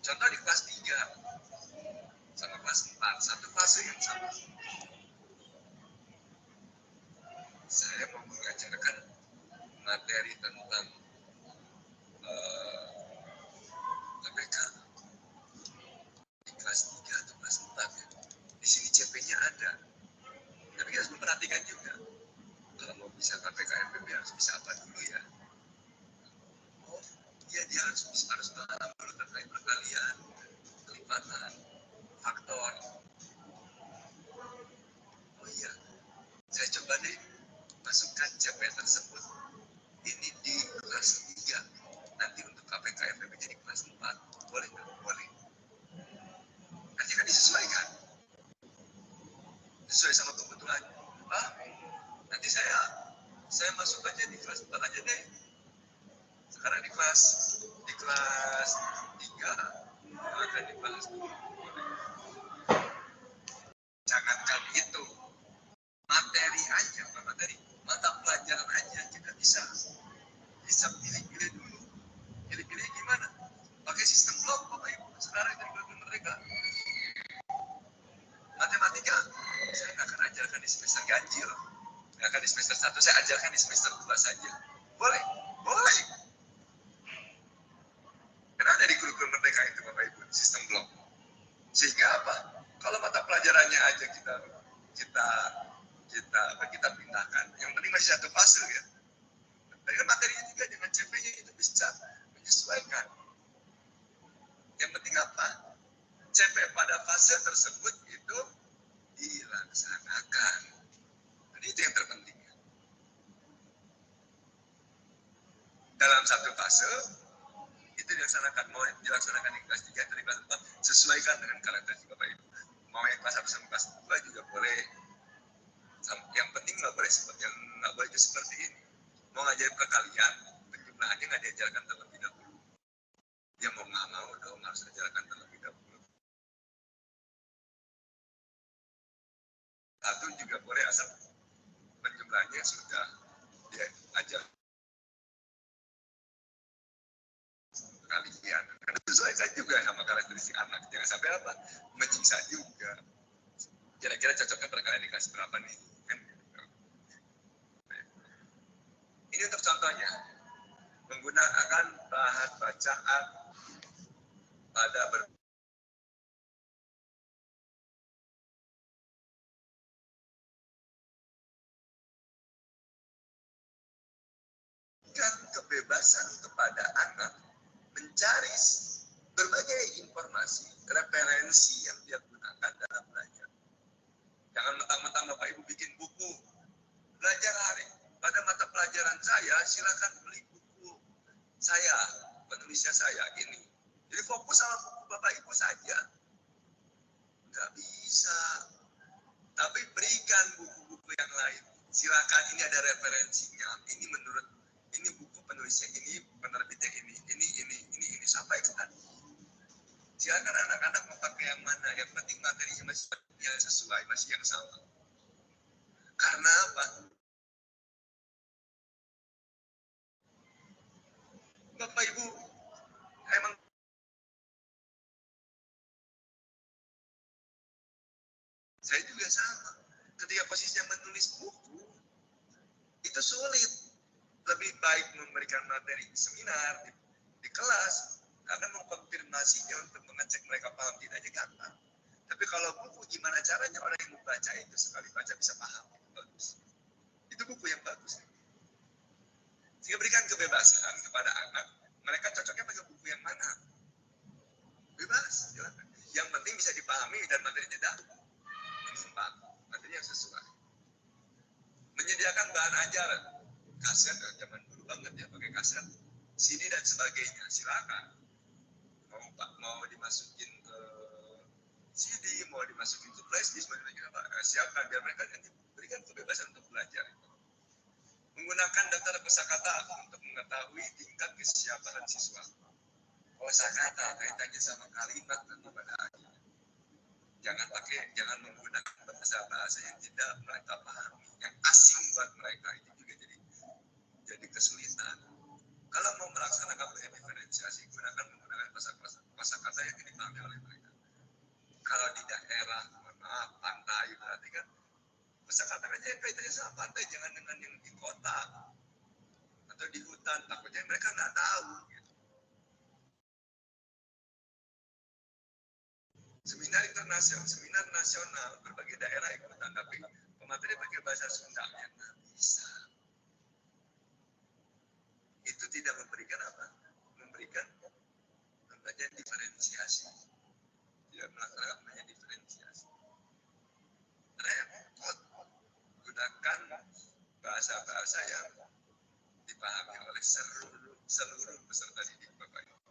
Contoh di kelas 3 sama kelas 4, satu fase yang sama. Saya mau mengajarkan materi tentang KPK di kelas 3 atau kelas 4 ya. Di sini CP-nya ada. Tapi kita harus memperhatikan juga. Kalau mau bisa KPK MPB harus bisa apa dulu ya? Oh, iya dia harus paham dulu terkait perkalian, kelipatan, faktor. Oh iya, saya coba deh masukkan CP tersebut ini di kelas 3. Nanti untuk KPK MPB jadi kelas 4. Boleh nggak? Boleh. Nanti kan disesuaikan. Sesuai sama kebutuhan. Nanti saya masuk aja di kelas 4 aja deh. Sekarang di kelas 3 akan dibahas dulu. Jangankan itu, materi aja, mata pelajaran aja kita bisa pilih-pilih dulu. Pilih-pilih gimana? Pakai sistem blok, Bapak Ibu. Sekarang jadi kurikulum Merdeka. Matematika, saya nggak akan ajarkan di semester ganjil. Nggak akan di semester 1, saya ajarkan di semester 2 saja. Boleh? Boleh. Karena ada di kurikulum Merdeka itu, Bapak Ibu, sistem blok. Sehingga apa? Kalau mata pelajarannya aja kita pindahkan, yang penting masih satu fase ya. Dan materinya juga dengan CP-nya itu bisa menyesuaikan. Yang penting apa? CP pada fase tersebut itu dilaksanakan. Dan itu yang terpenting. Dalam satu fase itu dilaksanakan, mau dilaksanakan di kelas 3 atau di kelas 4, sesuaikan dengan karakteristik Bapak Ibu. Mau yang kelas 1 sampai kelas 2 juga boleh. Yang penting nggak boleh itu seperti ini. Mau ngajarin ke kalian, penjumlahannya nggak diajarkan terlebih dahulu. Ya mau nggak mau dong harus diajarkan terlebih dahulu. Satu juga boleh asal penjumlahannya sudah diajar kalian. Karena sesuaikan juga sama karakteristik anak. Jangan sampai apa? Menyiksa juga. Kira-kira cocoknya perkalian di kelas berapa nih? Kan? Ini untuk contohnya. Menggunakan bahan bacaan pada kebebasan kepada anak mencari berbagai informasi, referensi yang dia gunakan dalam belajar. Jangan mentang-mentang Bapak Ibu bikin buku belajar pada mata pelajaran saya, silakan beli buku saya, penulisnya saya ini. Jadi fokus sama buku Bapak Ibu saja. Nggak bisa. Tapi berikan buku-buku yang lain. Silakan, ini ada referensinya. Ini buku penulisnya ini, penerbitnya ini sampaikan. Silakan anak-anak mau pakai yang mana. Yang penting materinya masih yang sesuai, masih yang sama. Karena apa? Bapak Ibu, emang saya juga sama. Ketika posisinya menulis buku, itu sulit. Lebih baik memberikan materi di seminar, di kelas, akan mengkonfirmasinya untuk mengecek mereka paham tidaknya gampang. Tapi kalau buku, gimana caranya orang yang membaca itu sekali baca bisa paham, itu bagus. Itu buku yang bagus. Sehingga berikan kebebasan kepada anak, mereka cocoknya pakai buku yang mana? Bebas, silakan. Yang penting bisa dipahami dan materi tidak menyimpang, materi yang sesuai. Menyediakan bahan ajaran, kaset zaman dulu banget ya pakai kaset, CD dan sebagainya, silakan. Mau dimasukin ke CD, mau dimasukin ke flash disk, siapkan biar mereka diberikan kebebasan untuk belajar. Menggunakan daftar kosakata untuk mengetahui tingkat kesiapan siswa. Kosakata kaitannya sama kalimat nanti pada akhirnya. Jangan menggunakan bahasa yang tidak mereka pahami, yang asing buat mereka, itu juga jadi kesulitan. Kalau mau melaksanakan diferensiasi, menggunakan kosa-kosa. kosakata yang dipahami oleh mereka. Kalau di daerah, mohon maaf, pantai berarti kan kosakata aja yang kaitannya sama pantai, jangan dengan yang di kota atau di hutan, takutnya mereka nggak tahu. Gitu. Seminar internasional, seminar nasional, berbagai daerah ikutan, tapi pemateri pakai bahasa Sunda yang nggak bisa. Itu tidak memberikan apa? Memberikan namanya diferensiasi. Tidak melaksanakan namanya diferensiasi. Repot. Gunakan bahasa-bahasa yang dipahami oleh seluruh peserta didik Bapak Ibu.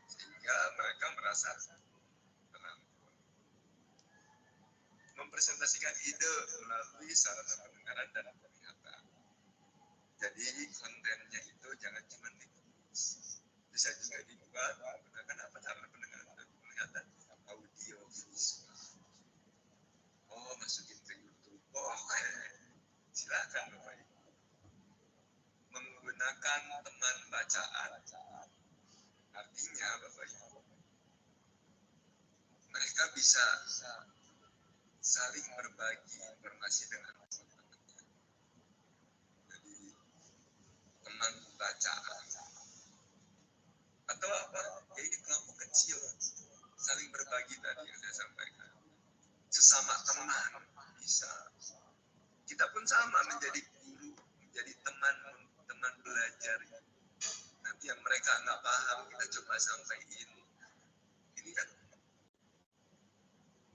Sehingga mereka merasa tenang. Mempresentasikan ide melalui sarana pendengaran dan penglihatan. Jadi kontennya itu jangan cuma ditulis, bisa juga dibuat menggunakan apa sarana pendengaran dan penglihatan, audio visual. Oh, masukin ke YouTube. Oh, silakan Bapak Ibu. Menggunakan teman bacaan. Artinya Bapak Ibu, mereka bisa saling berbagi informasi dengan teman-temannya. Jadi teman bacaan atau apa? Ya ini kelompok kecil saling berbagi tadi yang saya sampaikan. Sesama teman bisa. Kita pun sama menjadi guru, menjadi teman belajar. Nanti yang mereka nggak paham kita coba sampaikan. Ini kan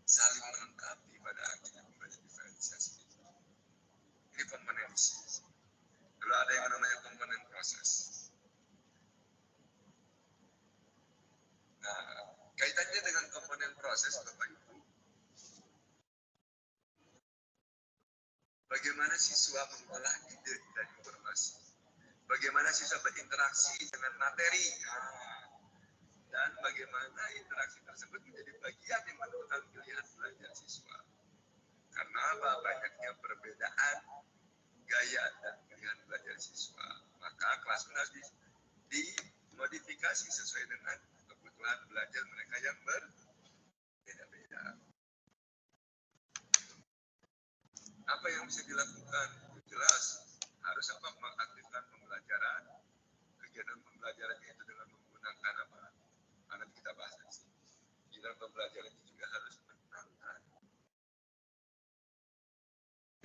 saling melengkapi pada akhirnya memberi diferensiasi. Ini komponen isi. Lalu ada yang namanya komponen proses. Nah, kaitannya dengan komponen proses Bapak Ibu. Bagaimana siswa mengolah ide dan informasi? Bagaimana siswa berinteraksi dengan materi? Dan bagaimana interaksi tersebut menjadi bagian yang menentukan pilihan belajar siswa. Karena apa? Banyaknya perbedaan gaya dan pilihan belajar siswa. Maka kelas harus dimodifikasi sesuai dengan kebutuhan belajar mereka yang berbeda-beda. Apa yang bisa dilakukan? Jelas harus apa? Mengaktifkan pembelajaran. Kegiatan pembelajaran itu dengan menggunakan apa? Anak kita bahas di sini. Kegiatan pembelajaran itu juga harus menyenangkan.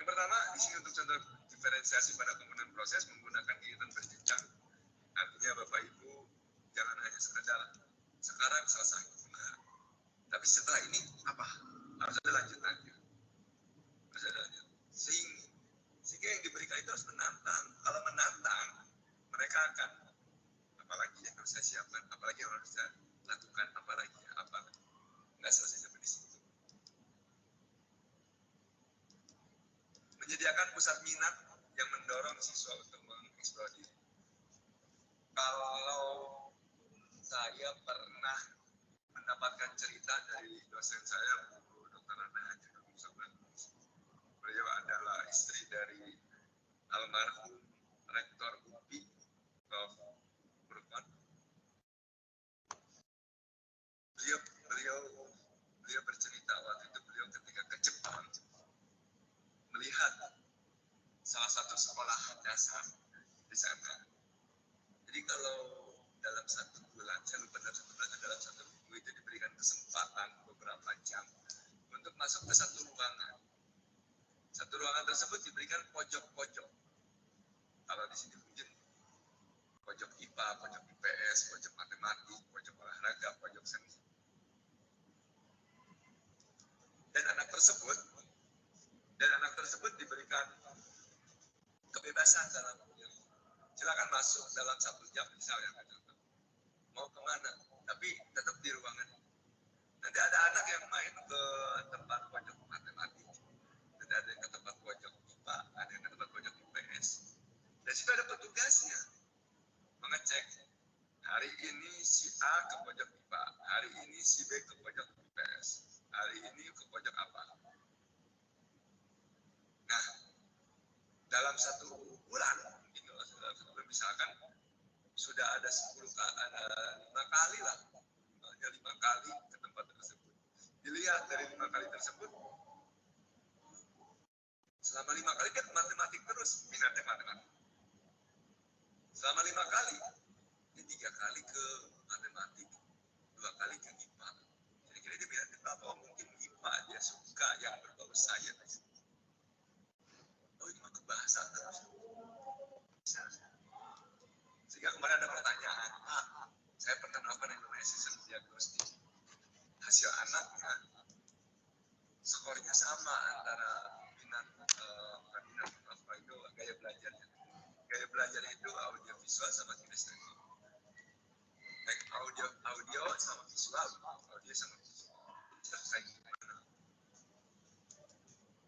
Yang pertama di sini untuk contoh diferensiasi pada komponen proses menggunakan kegiatan berjenjang. Artinya Bapak Ibu jangan hanya sekedar sekarang selesai. Nah, tapi setelah ini apa? Harus ada lanjutannya. Harus ada lanjutannya. Sehingga yang diberikan itu harus menantang. Kalau menantang, mereka akan apalagi yang harus saya siapkan, apalagi yang harus saya lakukan, apalagi apa. Nggak selesai sampai di situ. Menyediakan pusat minat yang mendorong siswa untuk mengeksplor diri. Kalau saya pernah mendapatkan cerita dari dosen saya, Bu Dr. Ana Haji beliau adalah istri dari almarhum Rektor UPI, Prof. Burkon. Beliau bercerita waktu itu beliau ketika ke Jepang melihat salah satu sekolah dasar di sana. Jadi kalau dalam 1 bulan, saya lupa dalam 1 minggu itu diberikan kesempatan beberapa jam untuk masuk ke satu ruangan. Satu ruangan tersebut diberikan pojok-pojok. Kalau di sini mungkin pojok IPA, pojok IPS, pojok matematik, pojok olahraga, pojok seni. Dan anak tersebut diberikan kebebasan dalam memilih. Silakan masuk dalam 1 jam misalnya, mau kemana, tapi tetap di ruangan. Nanti ada anak yang main ke tempat pojok matematik, nanti ada yang ke tempat pojok IPA, ada yang ke tempat pojok IPS. Dan situ ada petugasnya mengecek hari ini si A ke pojok IPA, hari ini si B ke pojok IPS, hari ini ke pojok apa. Nah, dalam 1 bulan, gitu, misalkan sudah ada 5 kali lah, 5 lihat dari 5 kali tersebut, selama 5 kali kan matematik terus, minatnya matematik. Selama 5 kali, ini 3 kali ke matematik, 2 kali ke IPA. Kira-kira dia minatnya berapa? Oh, mungkin IPA dia suka yang berbau sains. Oh, ini mah ke bahasa terus. Sehingga kemarin ada pertanyaan, saya pernah melakukan yang namanya sistem diagnostik. Hasil anaknya, skornya sama antara minat, gaya belajarnya. Gaya belajar itu audio visual sama kinestetik. Baik audio sama visual, audio sama visual. Selesai gimana?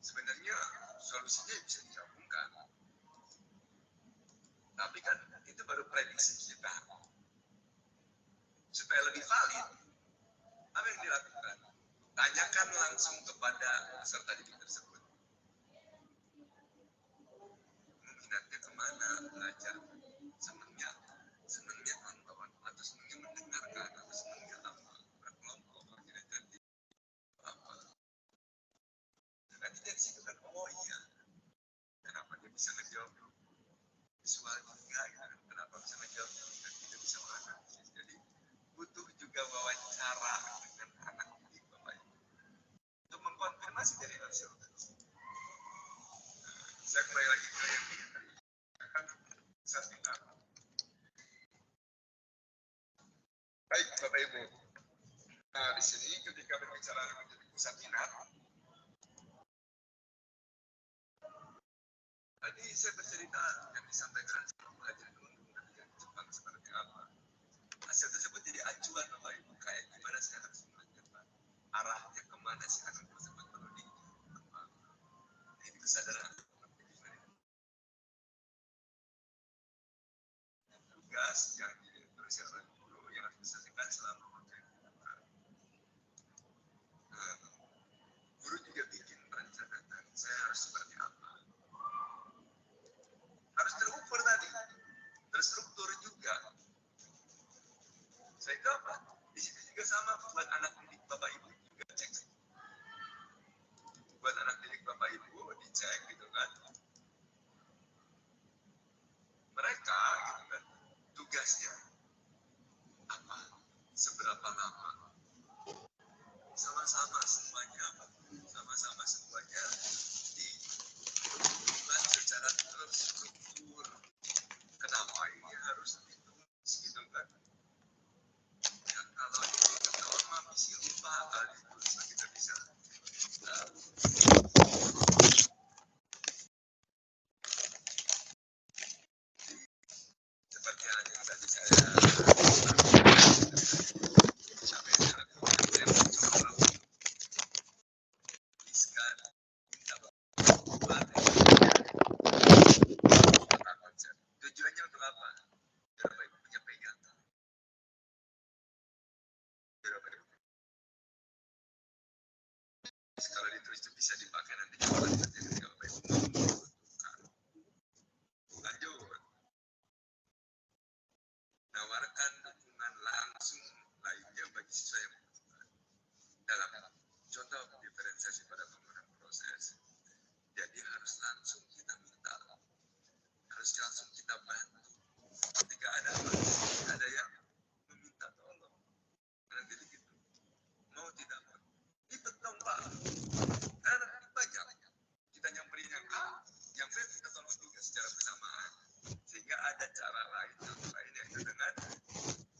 Sebenarnya solusinya bisa digabungkan. Tapi kan itu baru prediksi kita. Supaya lebih valid, apa yang dilakukan? Tanyakan langsung kepada peserta didik tersebut. Minatnya kemana belajar? Senangnya nonton, atau senangnya mendengarkan, atau senangnya apa? Berkelompok, kira-kira apa? Nanti dari situ kan, oh iya, kenapa dia bisa ngejawab visual juga, ya? Kenapa bisa ngejawab dan tidak bisa menganalisis. Jadi butuh juga wawancara dengan anak didik Bapak Ibu untuk mengkonfirmasi dari hasil. Saya kembali lagi ke yang akan saya tinggal. Baik Bapak Ibu, nah di sini ketika berbicara menjadi pusat minat, tadi saya bercerita yang disampaikan belajar menggunakan Jepang seperti apa. Hasil tersebut jadi acuan Bapak Ibu, kayak gimana saya harus melanjutkan, arahnya kemana sih anak tersebut perlu dikembangkan. Ini kesadaran tugas yang diberi oleh guru yang harus diselesaikan selama materi. Guru juga bikin perencanaan, saya harus seperti apa. Harus terukur tadi, terstruktur juga. Saya itu apa? Di situ juga sama buat anak didik Bapak Ibu juga cek. Buat anak didik Bapak Ibu dicek gitu kan. Mereka gitu kan, tugasnya apa? Seberapa lama? Sama-sama semuanya dibuat secara terstruktur. Kenapa ini harus ditulis gitu kan? Ya, kalau ini ketahuan misi lupa kali ditulis kita bisa. Seperti yang tadi saya tujuannya untuk apa? Biar Bapak Ibu punya pegangan. Biar Bapak Ibu. Kalau ditulis itu bisa dipakai nanti kalau Bapak Ibu membutuhkan. Lanjut. Nawarkan dukungan langsung lainnya bagi siswa yang membutuhkan. Dalam contoh diferensiasi pada penggunaan proses. Jadi harus langsung kita minta, harus langsung kita bantu. Ketika ada yang meminta tolong, nanti begitu. Mau tidak mau, itu dong Pak. Karena banyak kita nyamperin yang A, yang B kita tolong juga secara bersamaan. Sehingga ada cara lain yaitu dengan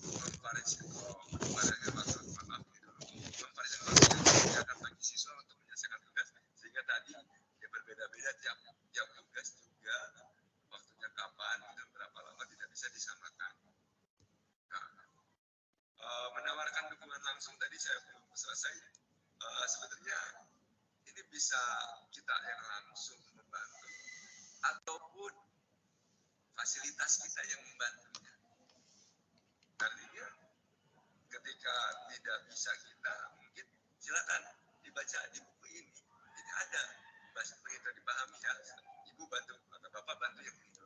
konferensi yang akan bagi siswa untuk menyelesaikan tugas. Sehingga tadi ya berbeda-beda tiap tugas juga waktunya kapan dan berapa lama tidak bisa disamakan. Nah, menawarkan dukungan langsung tadi saya belum selesai. Sebetulnya ini bisa kita yang langsung membantu ataupun fasilitas kita yang membantunya. Artinya ketika tidak bisa kita, mungkin silakan dibaca di buku ini. Ini ada bahasa kita dipahami ya. Ibu bantu atau bapak bantu yang ini.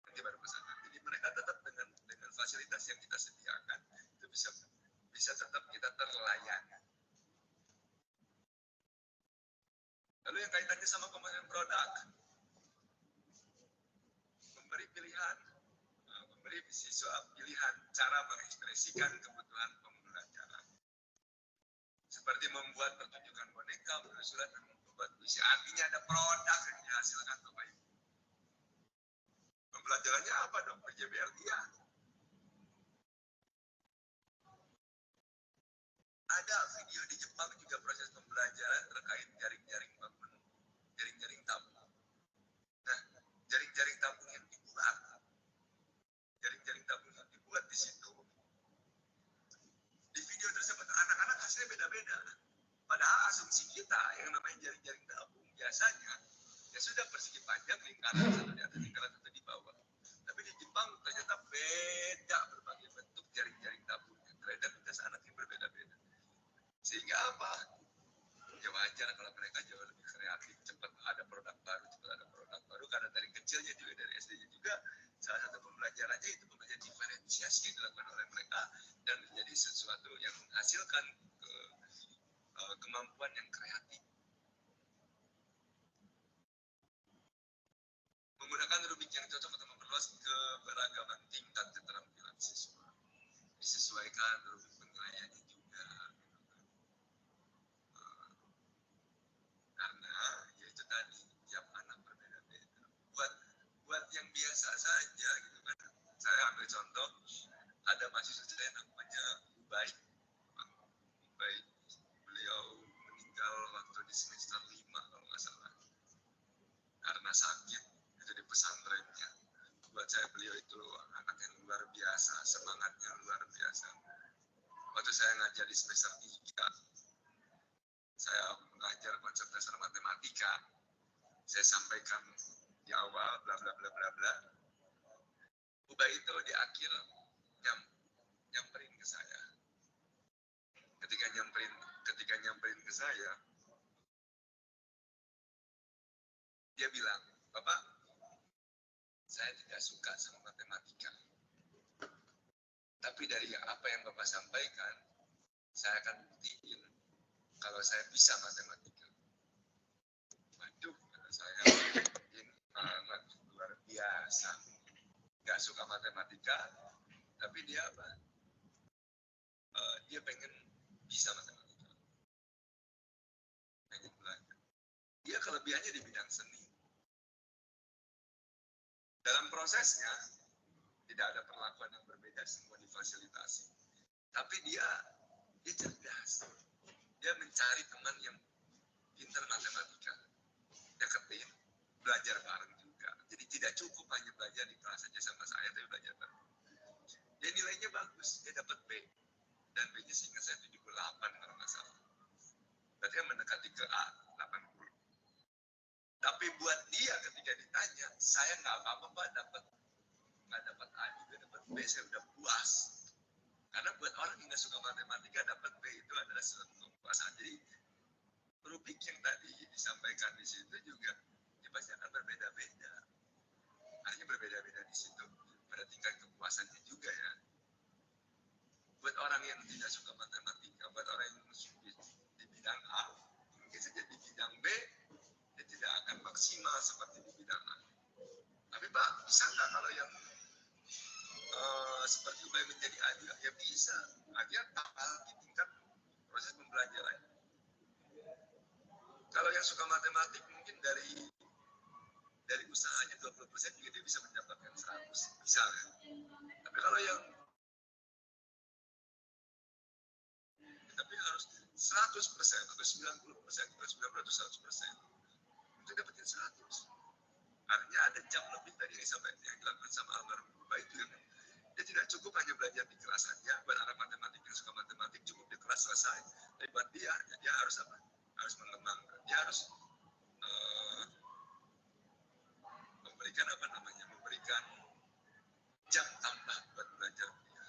Nanti baru pesan. Jadi mereka tetap dengan fasilitas yang kita sediakan itu bisa tetap kita terlayani. sama komponen produk, memberi pilihan, memberi siswa pilihan cara mengekspresikan kebutuhan pembelajaran. Seperti membuat pertunjukan boneka, menulis surat, dan membuat puisi. Artinya ada produk yang dihasilkan Bapak Ibu. Pembelajarannya apa dong? PJBL? Iya. Ada video di Jepang juga proses pembelajaran terkait jaring-jaring bangun, jaring-jaring tabung. Nah, jaring-jaring tabung yang dibuat, di situ, di video tersebut anak-anak hasilnya beda-beda. Padahal asumsi kita yang namanya jaring-jaring tabung biasanya ya sudah persegi panjang, lingkaran satu di atas, lingkaran satu di bawah. Tapi di Jepang ternyata beda berbagai bentuk jaring-jaring tabungnya. Kreativitas anak yang berbeda-beda. Sehingga apa? Ya wajar kalau mereka jauh lebih kreatif, cepat ada produk baru, karena dari kecilnya juga, dari SD-nya juga, salah satu pembelajarannya itu pembelajaran diferensiasi yang dilakukan oleh mereka dan menjadi sesuatu yang menghasilkan kemampuan yang kreatif. Menggunakan rubik yang cocok untuk memperluas keberagaman tingkat keterampilan siswa. Disesuaikan rubik penilaiannya juga. Karena ya itu tadi, tiap anak berbeda-beda. Buat yang biasa saja gitu kan. Saya ambil contoh, ada mahasiswa saya namanya Ubay. Beliau meninggal waktu di semester 5 kalau nggak salah. Karena sakit, itu di pesantrennya. Buat saya beliau itu anak yang luar biasa, semangatnya luar biasa. Waktu saya ngajar di semester 3, saya mengajar konsep dasar matematika. Saya sampaikan di awal, bla bla bla bla bla. Ubay itu di akhir nyamperin ke saya. Ketika nyamperin ke saya, dia bilang, Bapak, saya tidak suka sama matematika. Tapi dari apa yang Bapak sampaikan, saya akan buktiin kalau saya bisa matematika. Waduh, kata saya, ini anak luar biasa. Gak suka matematika, tapi dia apa? Dia pengen bisa matematika. Pengen belajar. Dia kelebihannya di bidang seni. Dalam prosesnya, tidak ada perlakuan yang berbeda, semua difasilitasi. Tapi dia cerdas. Dia mencari teman yang pintar matematika. Deketin, belajar bareng juga. Jadi tidak cukup hanya belajar di kelas saja sama saya, tapi belajar bareng. Dia nilainya bagus, dia dapat B. Dan B-nya seingat saya 78 kalau nggak salah. Berarti kan mendekati ke A, 80. Tapi buat dia ketika ditanya, saya nggak apa-apa Pak, nggak dapat A juga, dapat B, saya udah puas. Karena buat orang yang nggak suka matematika, dapat B itu adalah suatu kepuasan. Jadi rubik yang tadi disampaikan di situ juga, ya pasti akan berbeda-beda. Artinya berbeda-beda di situ, pada tingkat kepuasannya juga ya. Buat orang yang tidak suka matematika, buat orang yang di bidang A, mungkin saja di bidang B, dia tidak akan maksimal seperti di bidang A. Tapi Pak, bisa nggak kalau yang seperti Ubay menjadi A juga? Ya bisa. Artinya tahap di tingkat proses pembelajaran. Kalau yang suka matematik mungkin dari usahanya 20% juga dia bisa mendapatkan 100, misalnya. Tapi kalau yang tapi harus 100% atau 90% atau 90-100% untuk dapetin 100. Artinya ada jam lebih tadi yang dilakukan sama almarhum Bapak itu kan. Dia tidak cukup hanya belajar di kelas saja. Buat anak matematik yang suka matematik cukup di kelas selesai. Tapi buat dia harus apa? Harus mengembangkan. Dia harus memberikan jam tambah buat belajar dia.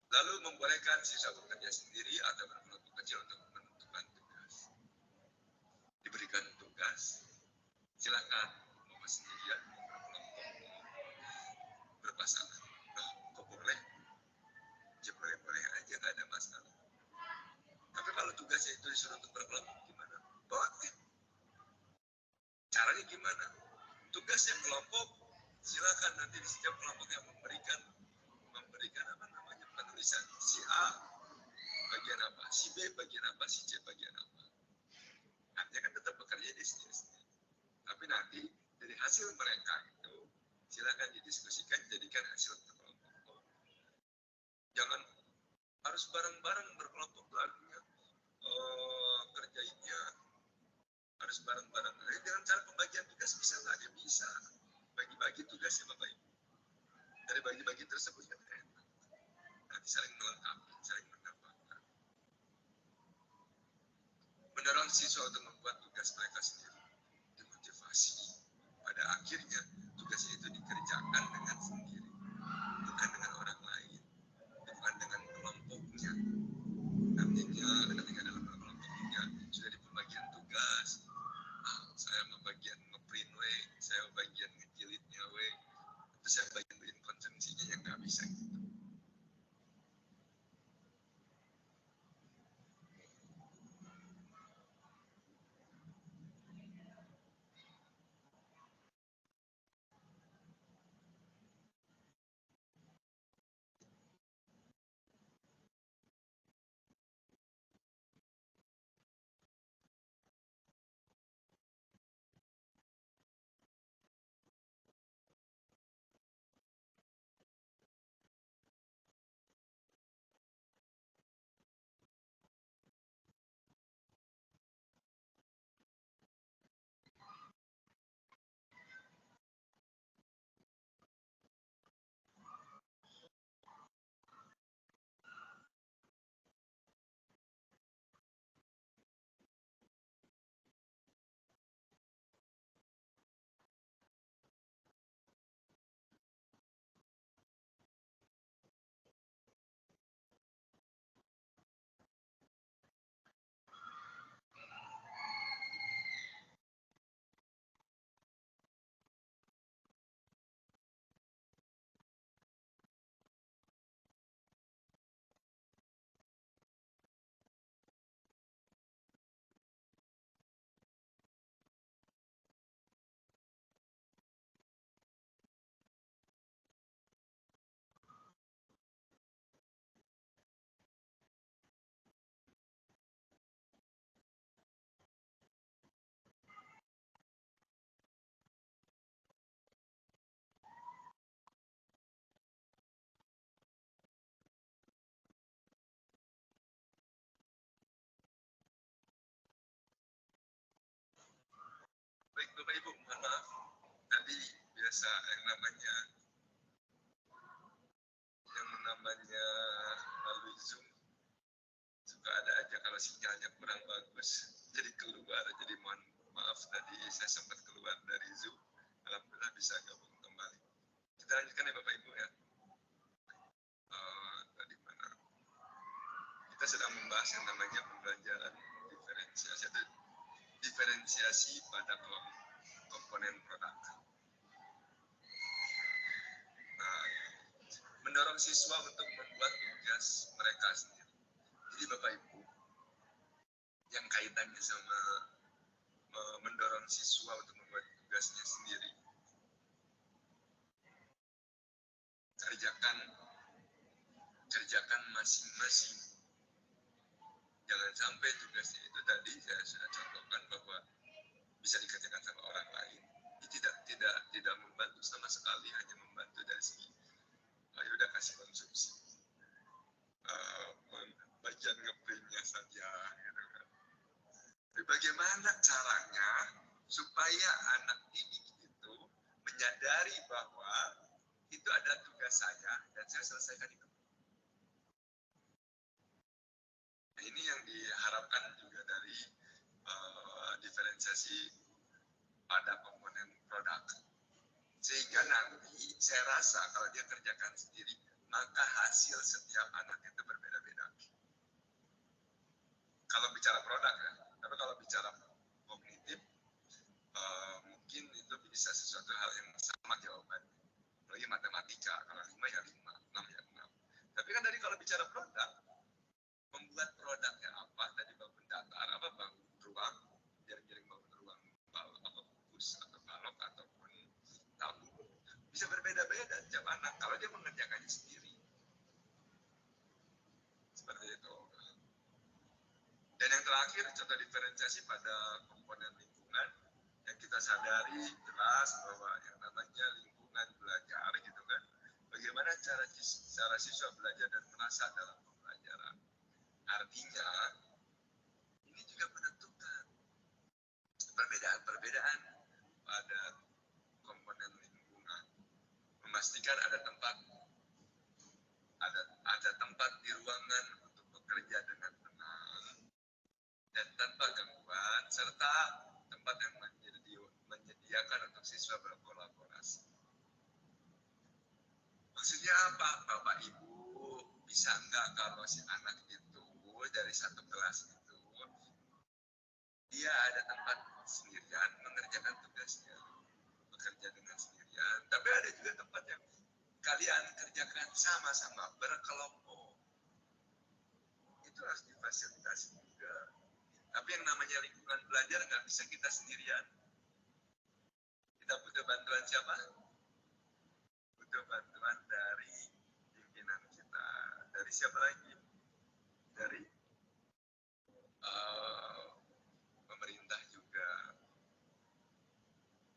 Lalu membolehkan siswa bekerja sendiri atau berkelompok kecil untuk menentukan tugas. Diberikan tugas, silakan mau sendirian, mau berkelompok, mau berpasangan. Nah, kok boleh? Ya boleh-boleh aja, nggak ada masalah. Tapi kalau tugasnya itu disuruh untuk berkelompok gimana? Boleh. gimana? Tugasnya kelompok, silakan nanti di setiap kelompok yang memberikan apa namanya penulisan. Si A bagian apa, si B bagian apa, si C bagian apa. Nanti kan tetap bekerja di sini. Tapi nanti dari hasil mereka itu silakan didiskusikan, jadikan hasil kelompok. Jangan harus bareng-bareng berkelompok lalunya kerjainnya harus bareng-bareng. Dengan cara pembagian tugas bisa nggak? Dia bisa bagi-bagi tugasnya Bapak Ibu. Dari bagi-bagi tersebut kan enak. Nanti saling melengkapi, saling menambahkan. Mendorong siswa untuk membuat tugas mereka sendiri. Dimotivasi. Pada akhirnya tugas itu dikerjakan dengan sendiri, bukan dengan orang lain, bukan dengan kelompoknya. Nantinya ketika dalam kelompoknya sudah di pembagian tugas, saya bagian ngeprint saya bagian ngejilidnya terus saya bagian bikin konsumsinya yang nggak bisa gitu. Baik Bapak Ibu, mohon maaf tadi biasa yang namanya melalui Zoom suka ada aja kalau sinyalnya kurang bagus jadi keluar, jadi mohon maaf tadi saya sempat keluar dari Zoom. Alhamdulillah bisa gabung kembali. Kita lanjutkan ya Bapak Ibu ya. Tadi mana? Kita sedang membahas yang namanya pembelajaran diferensiasi pada komponen produk. Mendorong siswa untuk membuat tugas mereka sendiri. Jadi Bapak Ibu, yang kaitannya sama mendorong siswa untuk membuat tugasnya sendiri, kerjakan masing-masing. Jangan sampai tugasnya itu tadi saya sudah contohkan bahwa bisa dikerjakan sama orang lain. Ini tidak membantu sama sekali, hanya membantu dari segi ya udah kasih konsumsi. Bagian ngeprintnya saja gitu kan. Tapi bagaimana caranya supaya anak didik itu menyadari bahwa itu ada tugas saya dan saya selesaikan itu. Nah, ini yang diharapkan juga dari diferensiasi pada komponen produk. Sehingga nanti saya rasa kalau dia kerjakan sendiri, maka hasil setiap anak itu berbeda-beda. Kalau bicara produk ya, tapi kalau bicara kognitif, mungkin itu bisa sesuatu hal yang sama jawabannya. Apalagi matematika, kalau 5 ya 5, 6 ya 6. Tapi kan tadi kalau bicara produk, membuat produknya apa, tadi bangun datar, apa bangun ruang, jaring-jaring bangun ruang, apa fokus, atau terakhir, contoh diferensiasi pada komponen lingkungan yang kita sadari jelas bahwa yang namanya lingkungan belajar gitu kan, bagaimana cara siswa belajar dan merasa dalam pembelajaran. Artinya ini juga menentukan perbedaan-perbedaan pada komponen lingkungan, memastikan ada tempat di ruangan untuk bekerja dengan tenang dan tanpa gangguan, serta tempat yang menyediakan untuk siswa berkolaborasi. Maksudnya apa, Bapak Ibu? Bisa enggak kalau si anak itu dari satu kelas itu dia ada tempat sendirian mengerjakan tugasnya, bekerja dengan sendirian, tapi ada juga tempat yang kalian kerjakan sama-sama berkelompok. Itu harus difasilitasi juga. Tapi yang namanya lingkungan belajar nggak bisa kita sendirian. Kita butuh bantuan siapa? Butuh bantuan dari pimpinan kita. Dari siapa lagi? Dari pemerintah juga.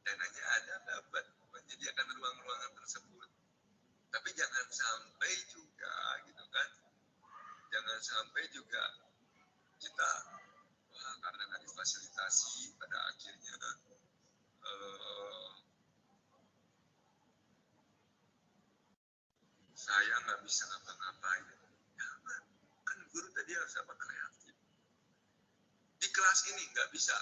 Dananya ada dapat menyediakan ruang-ruangan tersebut. Tapi jangan sampai juga gitu kan. Jangan sampai juga kita karena nggak difasilitasi pada akhirnya saya nggak bisa ngapa-ngapain. Ya, kan guru tadi harus apa, kreatif. Di kelas ini nggak bisa.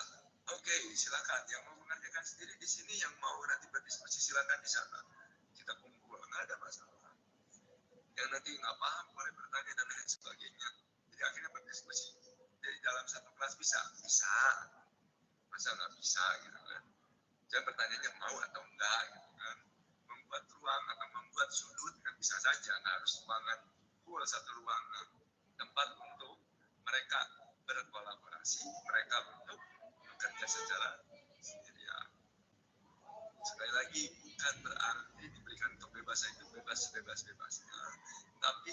Oke, silakan. Yang mau mengerjakan sendiri di sini, yang mau nanti berdiskusi silakan di sana. Kita kumpul, nggak ada masalah. Yang nanti nggak paham boleh bertanya dan lain sebagainya. Jadi akhirnya berdiskusi. Jadi dalam satu kelas bisa? Bisa. Masa nggak bisa gitu kan? Jangan bertanya mau atau enggak gitu kan? Membuat ruang atau membuat sudut kan bisa saja, nggak harus ruangan full satu ruangan, tempat untuk mereka berkolaborasi, mereka untuk bekerja secara sendirian. Sekali lagi, bukan berarti diberikan kebebasan itu bebasnya, tapi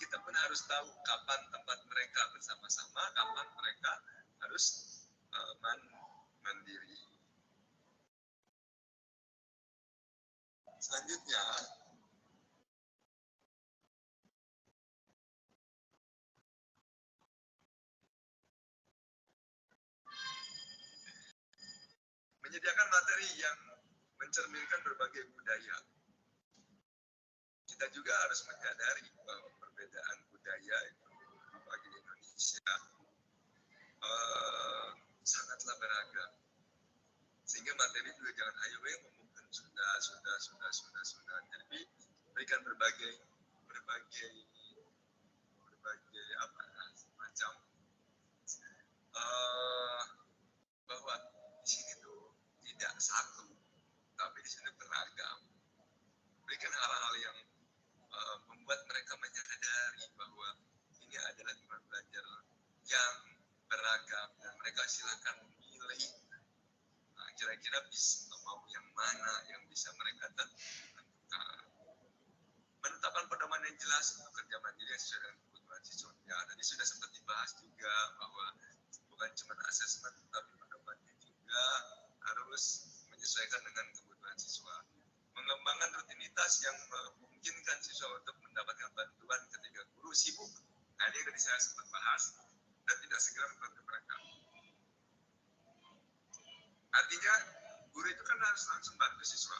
kita pun harus tahu kapan tempat mereka bersama-sama, kapan mereka harus mandiri. Selanjutnya, menyediakan materi yang mencerminkan berbagai budaya. Kita juga harus menyadari bahwa perbedaan budaya itu bagi Indonesia sangatlah beragam. Sehingga materi juga jangan ayo ngomongkan sudah. Jadi berikan berbagai apa macam bahwa di sini tuh tidak satu, tapi di sini beragam. Berikan hal-hal yang membuat mereka menyadari bahwa ini adalah tempat belajar yang beragam dan mereka silakan memilih. Nah, kira-kira bisa mau yang mana yang bisa mereka tentukan. Penetapan pedoman yang jelas untuk kerja mandiri yang sesuai dengan kebutuhan siswa. Ya, tadi sudah sempat dibahas juga bahwa bukan cuma asesmen, tapi pedomannya juga harus menyesuaikan dengan kebutuhan siswa. Mengembangkan rutinitas yang memungkinkan siswa untuk mendapatkan bantuan ketika guru sibuk. Nah, ini tadi saya sempat bahas dan tidak segera membantu mereka. Artinya, guru itu kan harus langsung bantu siswa.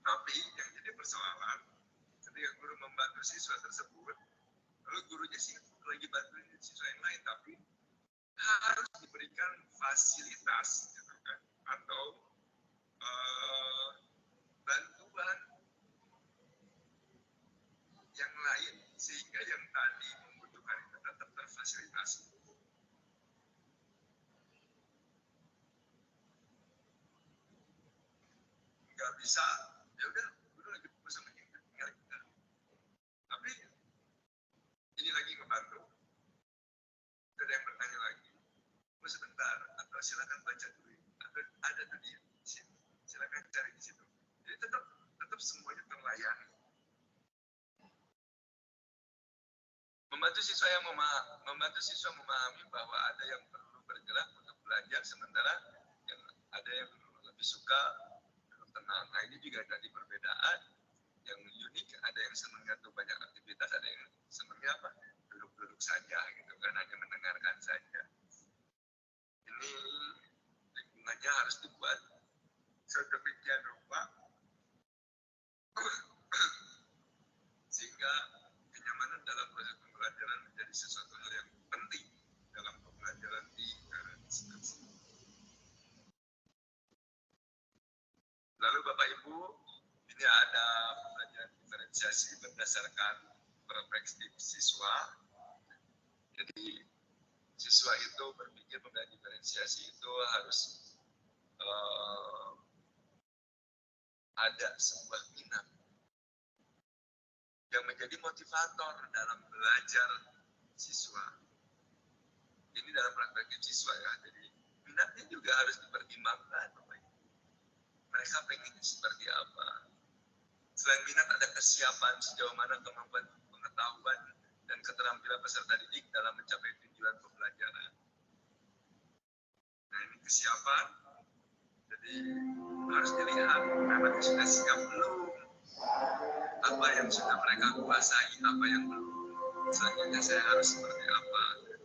Tapi yang jadi persoalan, ketika guru membantu siswa tersebut, lalu gurunya sibuk lagi bantuin siswa yang lain, tapi harus diberikan fasilitas gitu kan, atau bantuan yang lain sehingga yang tadi membutuhkan itu tetap terfasilitasi. Nggak bisa, ya udah, guru lagi bersama kita, tinggal kita. Tapi ini lagi ngebantu, ada yang bertanya lagi, oh sebentar, atau silakan baca dulu, ada tuh di sini, silakan cari di situ. Jadi tetap semuanya terlayani. membantu siswa memahami bahwa ada yang perlu bergerak untuk belajar, sementara yang ada yang lebih suka duduk tenang. Nah, ini juga tadi perbedaan yang unik. Ada yang senangnya tuh banyak aktivitas, ada yang senangnya apa? Duduk-duduk saja gitu kan, hanya mendengarkan saja. Ini lingkungannya harus dibuat sedemikian rupa sehingga kenyamanan dalam proses pembelajaran menjadi sesuatu hal yang penting dalam pembelajaran di negara diskusi. Lalu Bapak Ibu, ini ada pembelajaran diferensiasi berdasarkan perspektif siswa. Jadi siswa itu berpikir pembelajaran diferensiasi itu harus ada sebuah minat yang menjadi motivator dalam belajar siswa. Ini dalam perspektif siswa ya, jadi minatnya juga harus dipertimbangkan. Mereka pengen seperti apa. Selain minat, ada kesiapan sejauh mana kemampuan pengetahuan dan keterampilan peserta didik dalam mencapai tujuan pembelajaran. Nah, ini kesiapan. Jadi harus dilihat memang sudah siap belum, apa yang sudah mereka kuasai, apa yang belum. Selanjutnya saya harus seperti apa,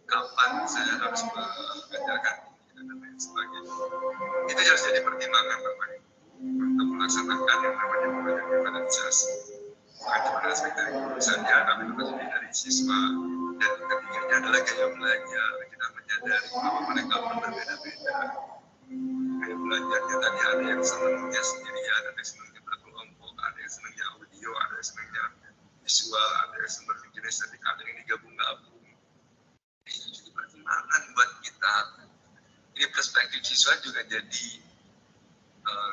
kapan saya harus mengajarkan dan lain sebagainya. Itu harus jadi pertimbangan Bapak Ibu untuk melaksanakan yang namanya pembelajaran diferensiasi. Itu pada aspek dari guru saja, kami lebih dari siswa. Dan ketiganya adalah gaya belajar. Kita menyadari bahwa mereka pun berbeda-beda. Gaya belajarnya tadi ada yang senangnya sendirian, ada yang senangnya berkelompok, ada yang senangnya audio, ada yang senangnya visual, ada yang senangnya kinestetik, ada yang digabung-gabung. Ini jadi pertimbangan buat kita. Ini perspektif siswa juga jadi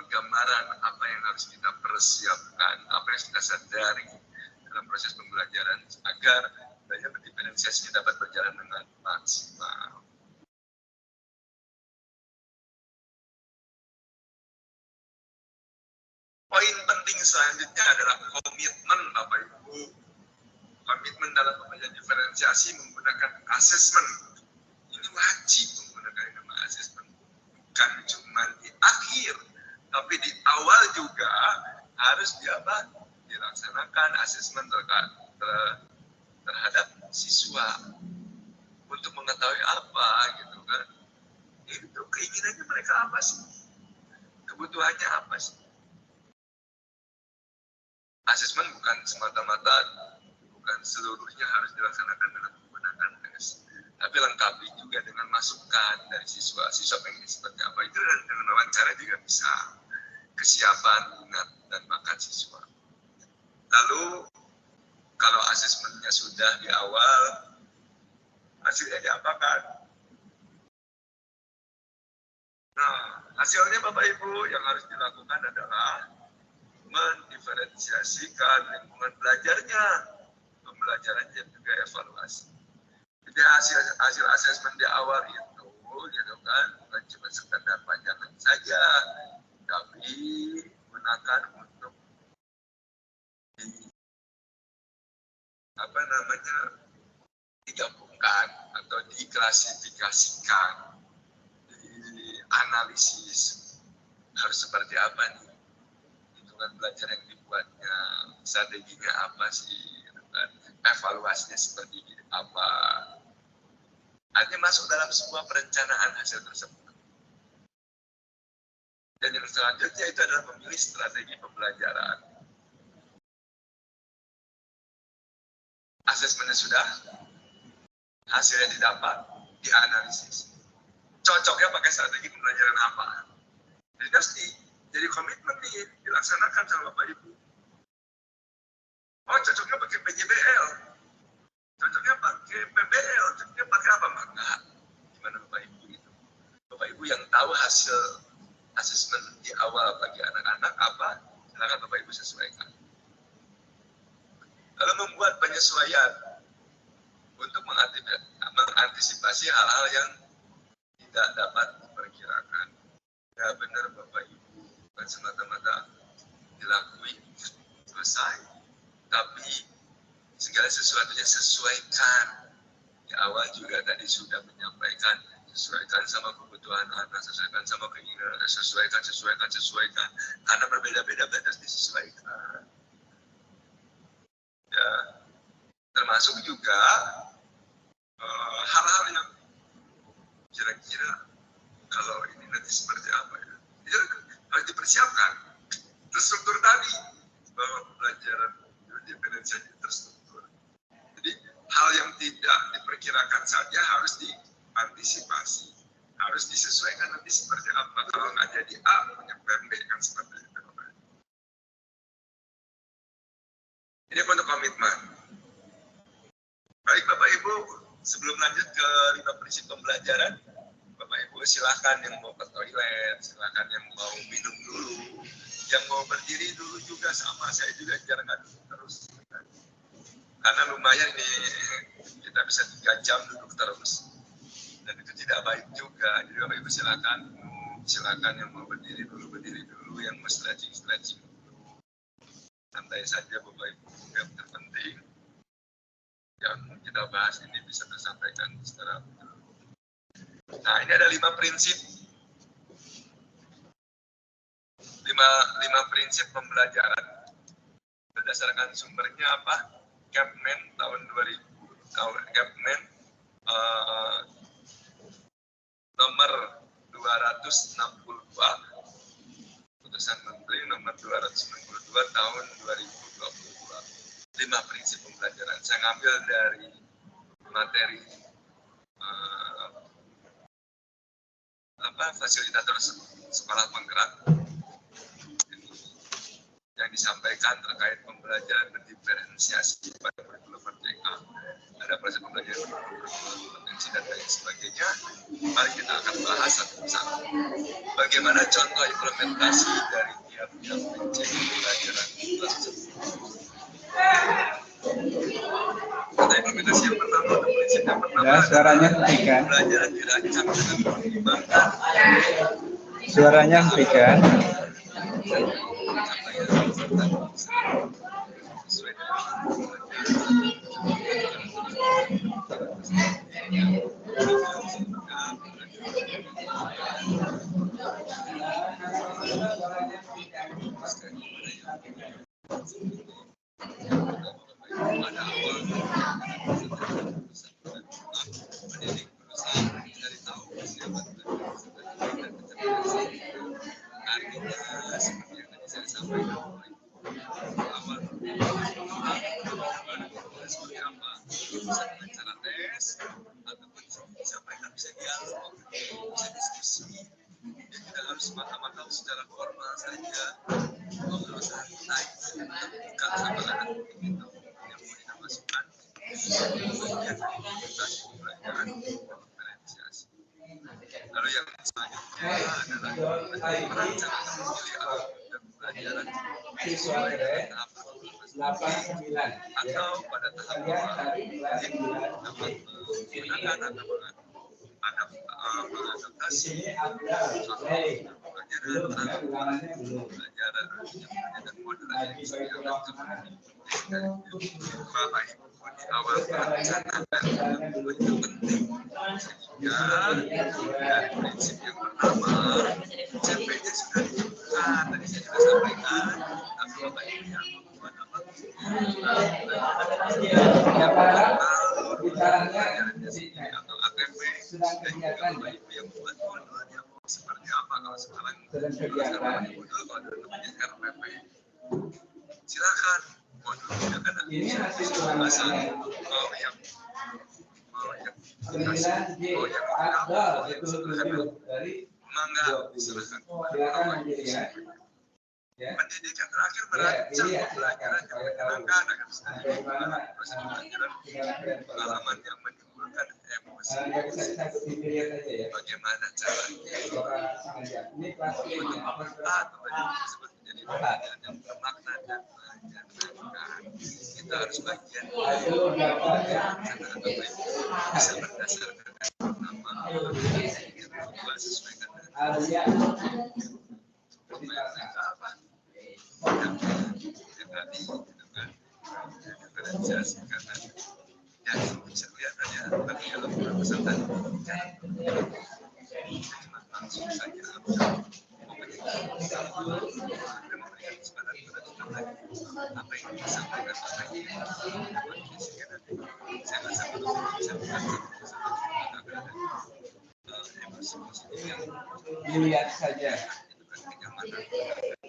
gambaran apa yang harus kita persiapkan, apa yang kita sadari dalam proses pembelajaran agar belajar berdiferensiasi dapat berjalan dengan maksimal. Poin penting selanjutnya adalah komitmen Bapak Ibu. Komitmen dalam pembelajaran diferensiasi menggunakan asesmen. Ini wajib menggunakan nama asesmen. Bukan cuma di akhir, tapi di awal juga harus dilaksanakan asesmen terhadap siswa untuk mengetahui apa gitu kan. Itu keinginannya mereka apa sih? Kebutuhannya apa sih? Asesmen bukan semata-mata, bukan seluruhnya harus dilaksanakan dengan menggunakan tes, tapi lengkapi juga dengan masukan dari siswa. Siswa pengen seperti apa, itu dengan wawancara juga bisa. Kesiapan, minat, dan bakat siswa. Lalu kalau asesmennya sudah di awal, hasilnya diapakan? Nah, hasilnya Bapak Ibu yang harus dilakukan adalah mendiferensiasikan lingkungan belajarnya, pembelajaran dan juga evaluasi. Jadi hasil asesmen di awal itu, gitu kan, bukan cuma sekedar panjangan saja, tapi gunakan untuk digabungkan atau diklasifikasikan, dianalisis harus seperti apa nih lingkungan belajar yang dibuatnya, strateginya apa sih, gitu kan, evaluasinya seperti apa. Artinya masuk dalam sebuah perencanaan hasil tersebut. Dan yang selanjutnya itu adalah memilih strategi pembelajaran. Asesmennya sudah, hasilnya didapat, dianalisis. Cocoknya pakai strategi pembelajaran apa? Jadi pasti jadi komitmen nih dilaksanakan sama Bapak Ibu. Oh, cocoknya pakai PJBL, cocoknya pakai PBL, cocoknya pakai apa? Enggak. Gimana Bapak Ibu itu? Bapak Ibu yang tahu hasil asesmen di awal bagi anak-anak apa, silakan Bapak Ibu sesuaikan. Lalu membuat penyesuaian untuk mengantisipasi hal-hal yang tidak dapat diperkirakan. Ya benar Bapak Ibu, bukan semata-mata dilakuin selesai, tapi segala sesuatunya sesuaikan. Di awal juga tadi sudah menyampaikan, sesuaikan sama kebutuhan anak, sesuaikan sama keinginan, sesuaikan. Karena berbeda-beda harus disesuaikan. Ya, termasuk juga hal-hal yang kira-kira kalau ini nanti seperti apa ya, harus dipersiapkan. Terstruktur tadi bahwa pelajaran independensi terstruktur. Jadi hal yang tidak diperkirakan saja harus diantisipasi, harus disesuaikan nanti seperti apa. Kalau nggak jadi A, punya plan B kan seperti itu. Ini untuk komitmen. Baik Bapak Ibu, sebelum lanjut ke 5 prinsip pembelajaran, Bapak Ibu silahkan yang mau ke toilet, silahkan yang mau minum dulu, yang mau berdiri dulu juga sama, saya juga jangan duduk terus. Karena lumayan nih, kita bisa 3 jam duduk terus. Dan itu tidak baik juga. Jadi Bapak Ibu silakan yang mau berdiri dulu, yang mau stretching dulu. Santai saja Bapak Ibu, yang terpenting yang kita bahas ini bisa tersampaikan secara betul. Nah, ini ada 5 prinsip. 5 prinsip pembelajaran. Berdasarkan sumbernya apa? Capman tahun 2000. Capman nomor 262. Putusan Menteri nomor 262 tahun 2022. 5 prinsip pembelajaran. Saya ngambil dari materi fasilitator sekolah penggerak yang disampaikan terkait pembelajaran berdiferensiasi pada kurikulum merdeka. Ada proses pembelajaran berkompetensi dan lain sebagainya. Mari kita akan bahas satu persatu. Bagaimana contoh implementasi dari tiap-tiap prinsip pembelajaran tersebut. Contoh implementasi yang pertama atau prinsip yang pertama. Ya, suaranya hentikan. Pembelajaran dirancang dengan mempertimbangkan. Suaranya hentikan. Semata-mata secara formal saja, ngobrol santai, bukan sama anak kita yang mau kita masukkan bagian implementasi pembelajaran diferensiasi. Lalu yang selanjutnya adalah perencanaan memilih alat dan pembelajaran sesuai dengan tahap perkembangan atau pada tahap awal yang dapat menggunakan atau mengadaptasi pembelajaran dan model yang bisa dilakukan Bapak Ibu di awal perencanaan itu penting sehingga dari prinsip yang pertama CP-nya sudah ditentukan, tadi saya sudah sampaikan, tapi Bapak Ibu yang membuat apa? Atau ATP dan juga Bapak Ibu yang membuat modulnya seperti apa kalau sekarang Bapak Ibu dulu kalau dulu menjadikan PP silakan modulnya kan bisa dibahas mau yang mangga silakan pendidikan terakhir merancang pembelajaran yang menyenangkan agar proses pembelajaran pengalaman yang menimbulkan emosi. Bagaimana caranya menemukan atau disebut menjadi pembelajaran yang bermakna dan menyenangkan. Kita harus bagian bisa berdasarkan nama kedua sesuaikan dengan apa yang tadi organisasi karena yang bisa lihat hanya bagi dalam pesan tadi cuma langsung saja memberikan kesempatan kepada apa yang disampaikan apa yang disampaikan nanti saya rasa kalau bisa emosi positif yang dilihat saja. itu kan kenyamanan seperti itu.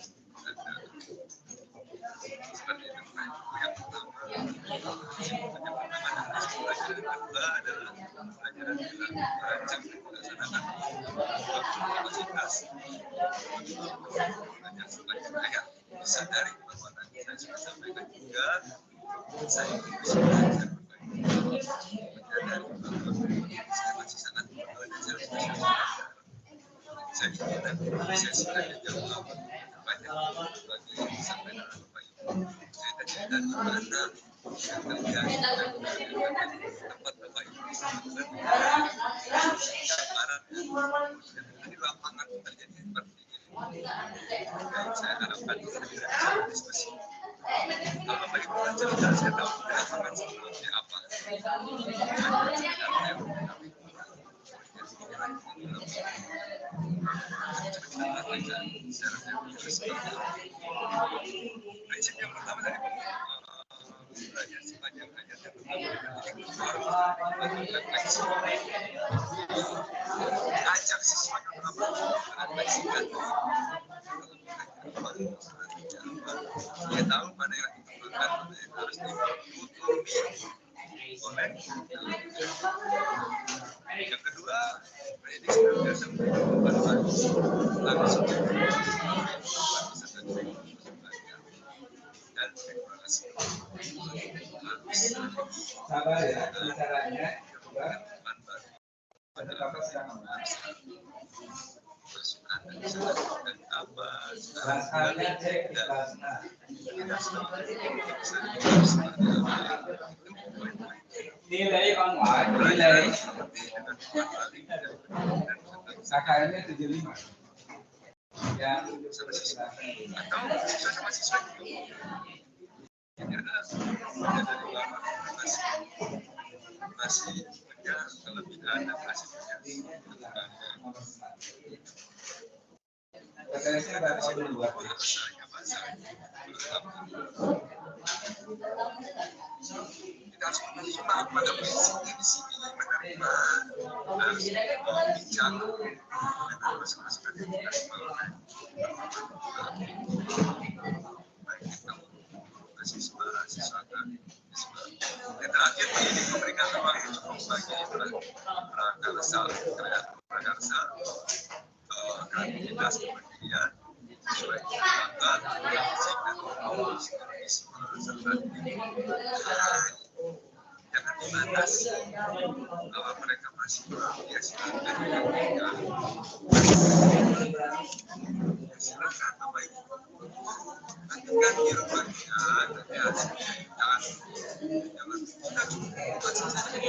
Yang pertama pelajaran kedua adalah pelajaran kita merancang dan melaksanakan kapasitas belajar supaya saya disadari bahwa tadi saya sudah sampaikan juga saya bisa belajar menyadari bahwa saya masih sangat bodoh dan saya harus belajar. Saya ingin nanti sesi tanya jawab banyak bagi yang disampaikan oleh Bapak Ibu. Saya tanya dari mana yang terjadi dan tempat Bapak Ibu di lapangan terjadi seperti ini. Dan saya harapkan kita bisa diskusi. Kalau Bapak Ibu cerita, saya tahu di lapangan sebelumnya apa. Prinsip yang pertama dari belajar sepanjang ayat yang ajak siswa merefleksikan dia tahu mana yang dikembangkan, mana yang harus ditutupi oleh yang kedua pendidik senantiasa memberikan langsung dan regulasi harus Sabar ya, bicaranya. pada apa yang masukan dan kesalahan dan apa Rasanya cek ikhlasnya. tidak seperti apa Nilai online, nilai KKM-nya 75. Yang sama siswa atau siswa sama siswa ini adalah dari lama masih punya kelebihan dan masih punya KKM-nya berapa dulu? Kita harus menerima pada prinsipnya di sini, menerima harus bicara dengan masing-masing yang diterima baik kita siswa dan siswa. Yang terakhir pendidik memberikan ruang yang cukup bagi prakarsa kreativitas kepemimpinan sesuai dengan fisik dan psikologisme serta jangan dibatasi kalau mereka masih ya silakan silakan apa itu nanti kan di rumahnya nanti hasilnya jangan kita cukup buat saja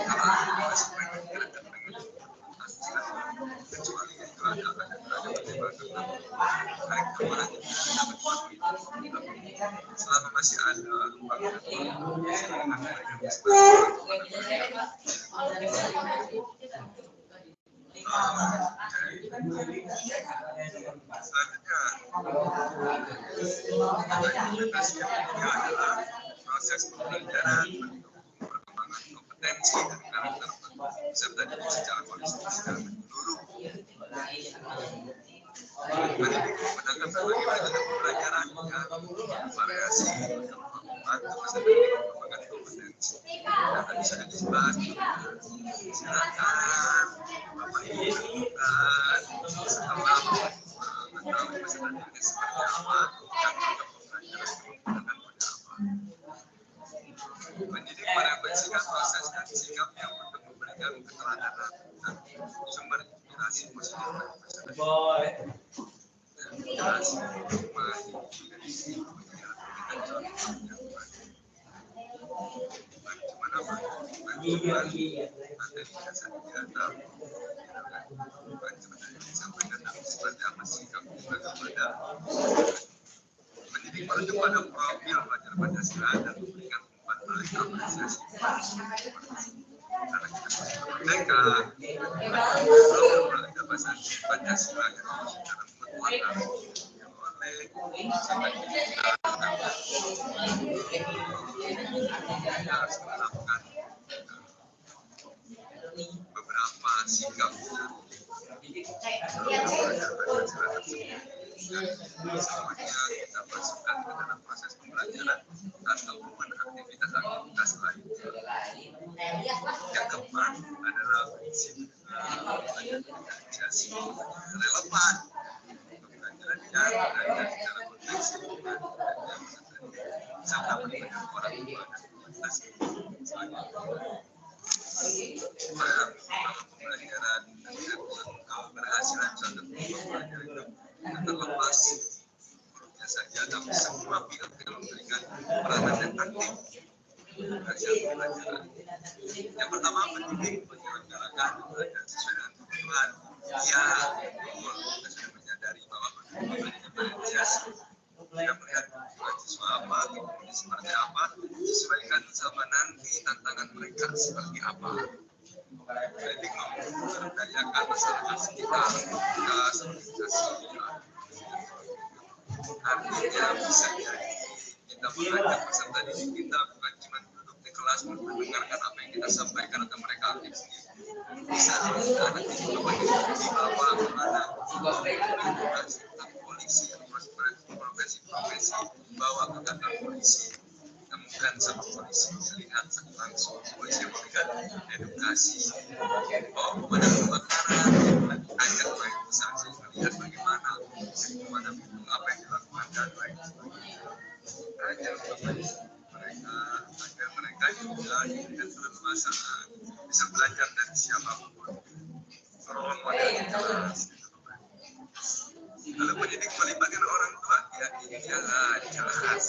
kalau masih pengen kecuali itu ada selama masih ada adalah proses pembelajaran perkembangan kompetensi dan karakter serta secara holistik secara menyeluruh. Pendidik menggunakan berbagai metode pembelajaran dengan variasi untuk membantu peserta mengembangkan kompetensi. Dan tadi sudah dibahas, silakan Bapak Ibu bukan setelah mengetahui peserta didik seperti apa yang untuk pembelajaran menggunakan metode apa. Pendidik merefleksikan proses dan sikapnya untuk memberikan keteladanan dan sumber inspirasi positif bagi peserta didik. Inspirasi Jadi merujuk pada profil pelajar Pancasila dan memberikan umpan balik apresiasi. Karena kita masih merdeka, belum ada bahasa Pancasila yang secara membuat oleh kita harus melakukan beberapa sikap semuanya kita masukkan ke dalam proses pembelajaran ataupun aktivitas lainnya. Yang keempat adalah prinsip organisasi relevan pembelajaran dan belajar secara berfleksi serta melibatkan orang tua dan komunitas pembelajaran dan keberhasilan suatu pembelajaran itu terlepas gurunya saja, tapi semua pihak yang memberikan peranan dan aktif keberhasilan pembelajaran. Yang pertama, pendidik menyelenggarakan pembelajaran sesuai dengan kebutuhan. Ya, kita sudah menyadari bahwa pendidik diferensiasi. Kita melihat kebutuhan siswa apa, kebutuhan seperti apa, sesuaikan sama nanti tantangan mereka seperti apa. Pendidik memberdayakan masyarakat sekitar, kita sosialisasi. Artinya bisa jadi kita mengajak peserta didik kita bukan cuma duduk di kelas mendengarkan apa yang kita sampaikan atau mereka aktif sendiri. Bisa kita nanti di bawah mana edukasi tentang polisi atau profesi bawa ke kantor polisi, temukan sama polisi, lihat langsung polisi yang memberikan edukasi bawa pemadam kebakaran, ajak mereka saksi melihat bagaimana apa yang dilakukan dan lain sebagainya. Agar mereka juga dengan berleluasaan bisa belajar dari siapapun. Role model yang jelas. Kalau pendidik melibatkan orang tua, ya jelas.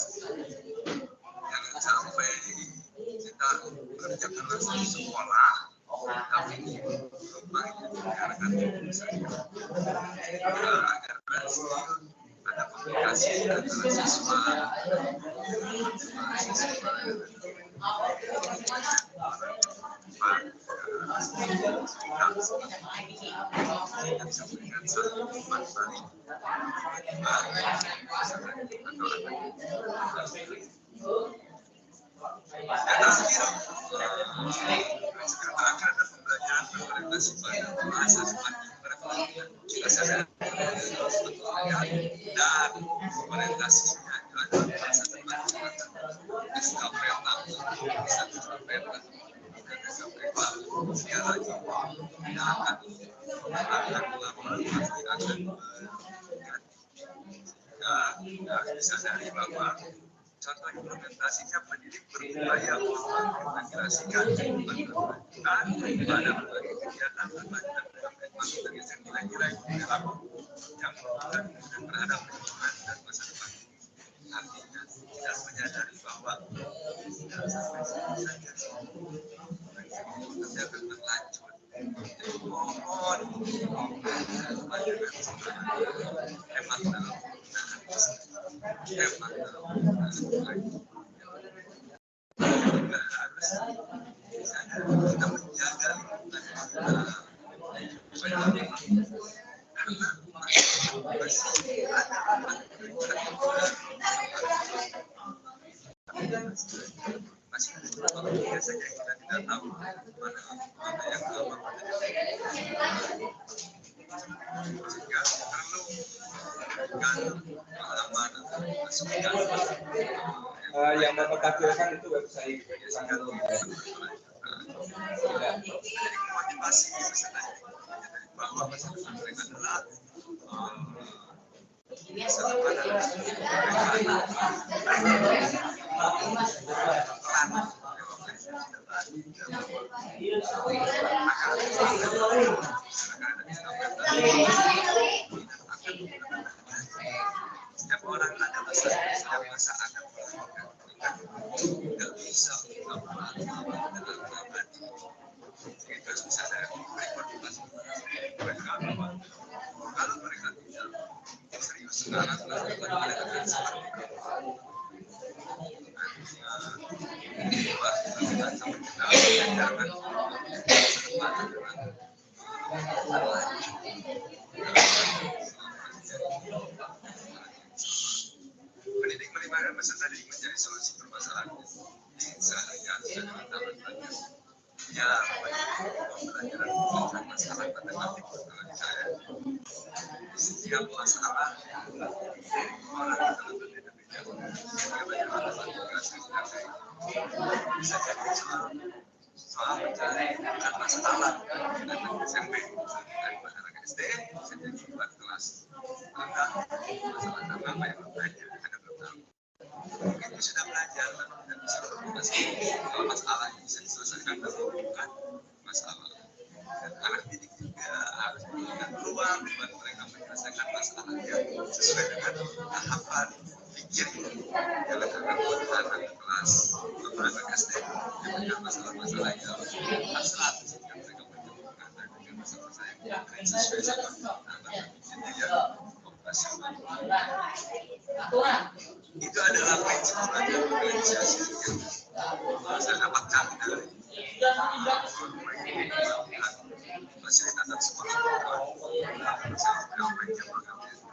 Jangan sampai kita kerja keras di sekolah, tapi lupa mendengarkan saja. Agar berhasil ada komunikasi antara siswa dan orientasinya adalah bahasa bisa dari bahwa contoh implementasinya pendidik berupaya mengintegrasikan dan pada berbagai kegiatan berbagai nilai-nilai dalam yang dan terhadap lingkungan dan masa depan. Artinya kita menyadari bahwa tidak sampai sini saja kita akan berlanjut. Mohon hemat dalam juga harus kita menjaga lingkungan karena masih ada beberapa biasanya kita tidak tahu mana yang sehingga perlu pengalaman atau masukan yang Bapak tampilkan itu website jadi motivasi bahwa masyarakat mereka adalah setiap orang ada masa akan melakukan tidak bisa kita harus sadar mereka bahwa kalau mereka tidak serius sekarang melakukan seperti itu mencari solusi permasalahan di sehari-hari dengan taman belajar. Ya, pembelajaran masalah matematik kalau saya setiap masalah orang dalam berbeda-beda. Bagaimana matematika saya bisa jadi soal mencari bukan masalah dengan SMP dan anak SD bisa jadi buat kelas ada masalah apa yang belajar ada belum tahu mungkin sudah belajar dan bisa kalau masalah bisa diselesaikan tapi bukan masalah dan anak didik juga harus memberikan ruang buat mereka menyelesaikan masalahnya sesuai dengan tahapan pikir jangan buat anak kelas anak SD yang punya masalah-masalah yang abstrak sehingga mereka menyebutkan dengan masalah-masalah yang konkret sesuai sama tahapan pikirnya yang operasional. Itu adalah prinsip belajar organisasi yang saya dapatkan dari fasilitator sekolah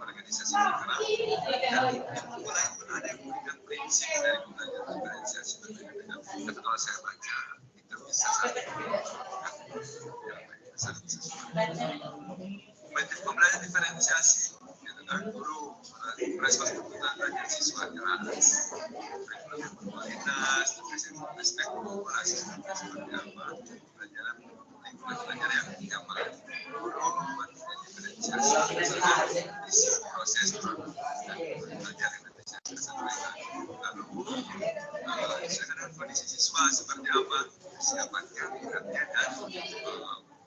organisasi bergerak dan mulai pun ada yang memberikan prinsip dari belajar organisasi tapi kalau saya baca itu bisa saling prinsip pembelajaran diferensiasi gitu kan guru merespons kebutuhan belajar siswa jelas kurikulum yang berkualitas respek kolaborasi seperti apa pelajaran lingkungan belajar yang nyaman guru membuat diferensiasi misalnya isi proses dan belajar diferensiasi kesesuaian lalu sesuai dengan kondisi siswa seperti apa kesiapannya minatnya dan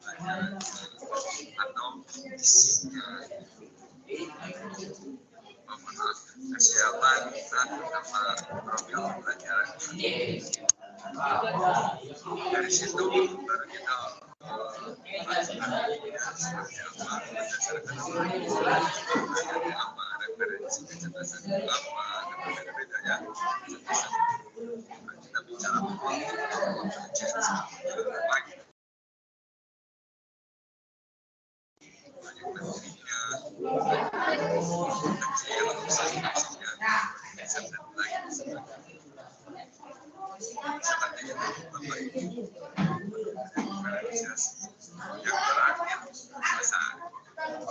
pelajaran atau isinya kesiapan terutama program pembelajaran dari situ baru kita seperti apa berdasarkan apa referensi kecerdasan apa dan beda-beda ya kita bicara yang terakhir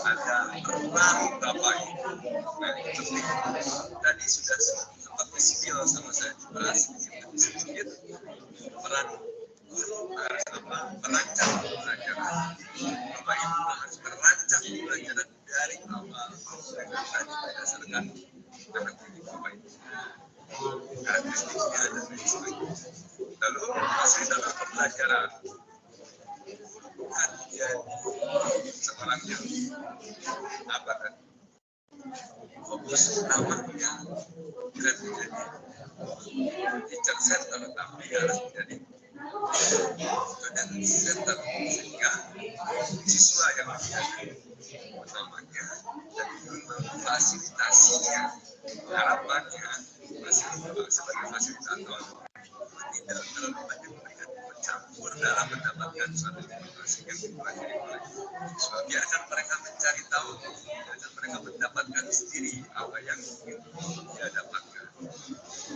ada peran Bapak Ibu tadi sudah sempat di-spill sama saya juga sedikit peran harus apa merancang pembelajaran Bapak Ibu harus merancang pembelajaran dari awal dengan tadi berdasarkan anak didik Bapak Ibu karakteristiknya dan lain sebagainya lalu fasilitator pembelajaran bukan jadi seorang yang apa kan fokus utamanya bukan menjadi teacher center tapi harus menjadi student center sehingga siswa yang menjadi utamanya dan memfasilitasinya harapannya sebagai fasilitator tidak terlalu banyak memberikan campur dalam mendapatkan suatu informasi yang dipelajari oleh siswa. Biarkan mereka mencari tahu, biarkan mereka mendapatkan sendiri apa yang ingin dia dapatkan.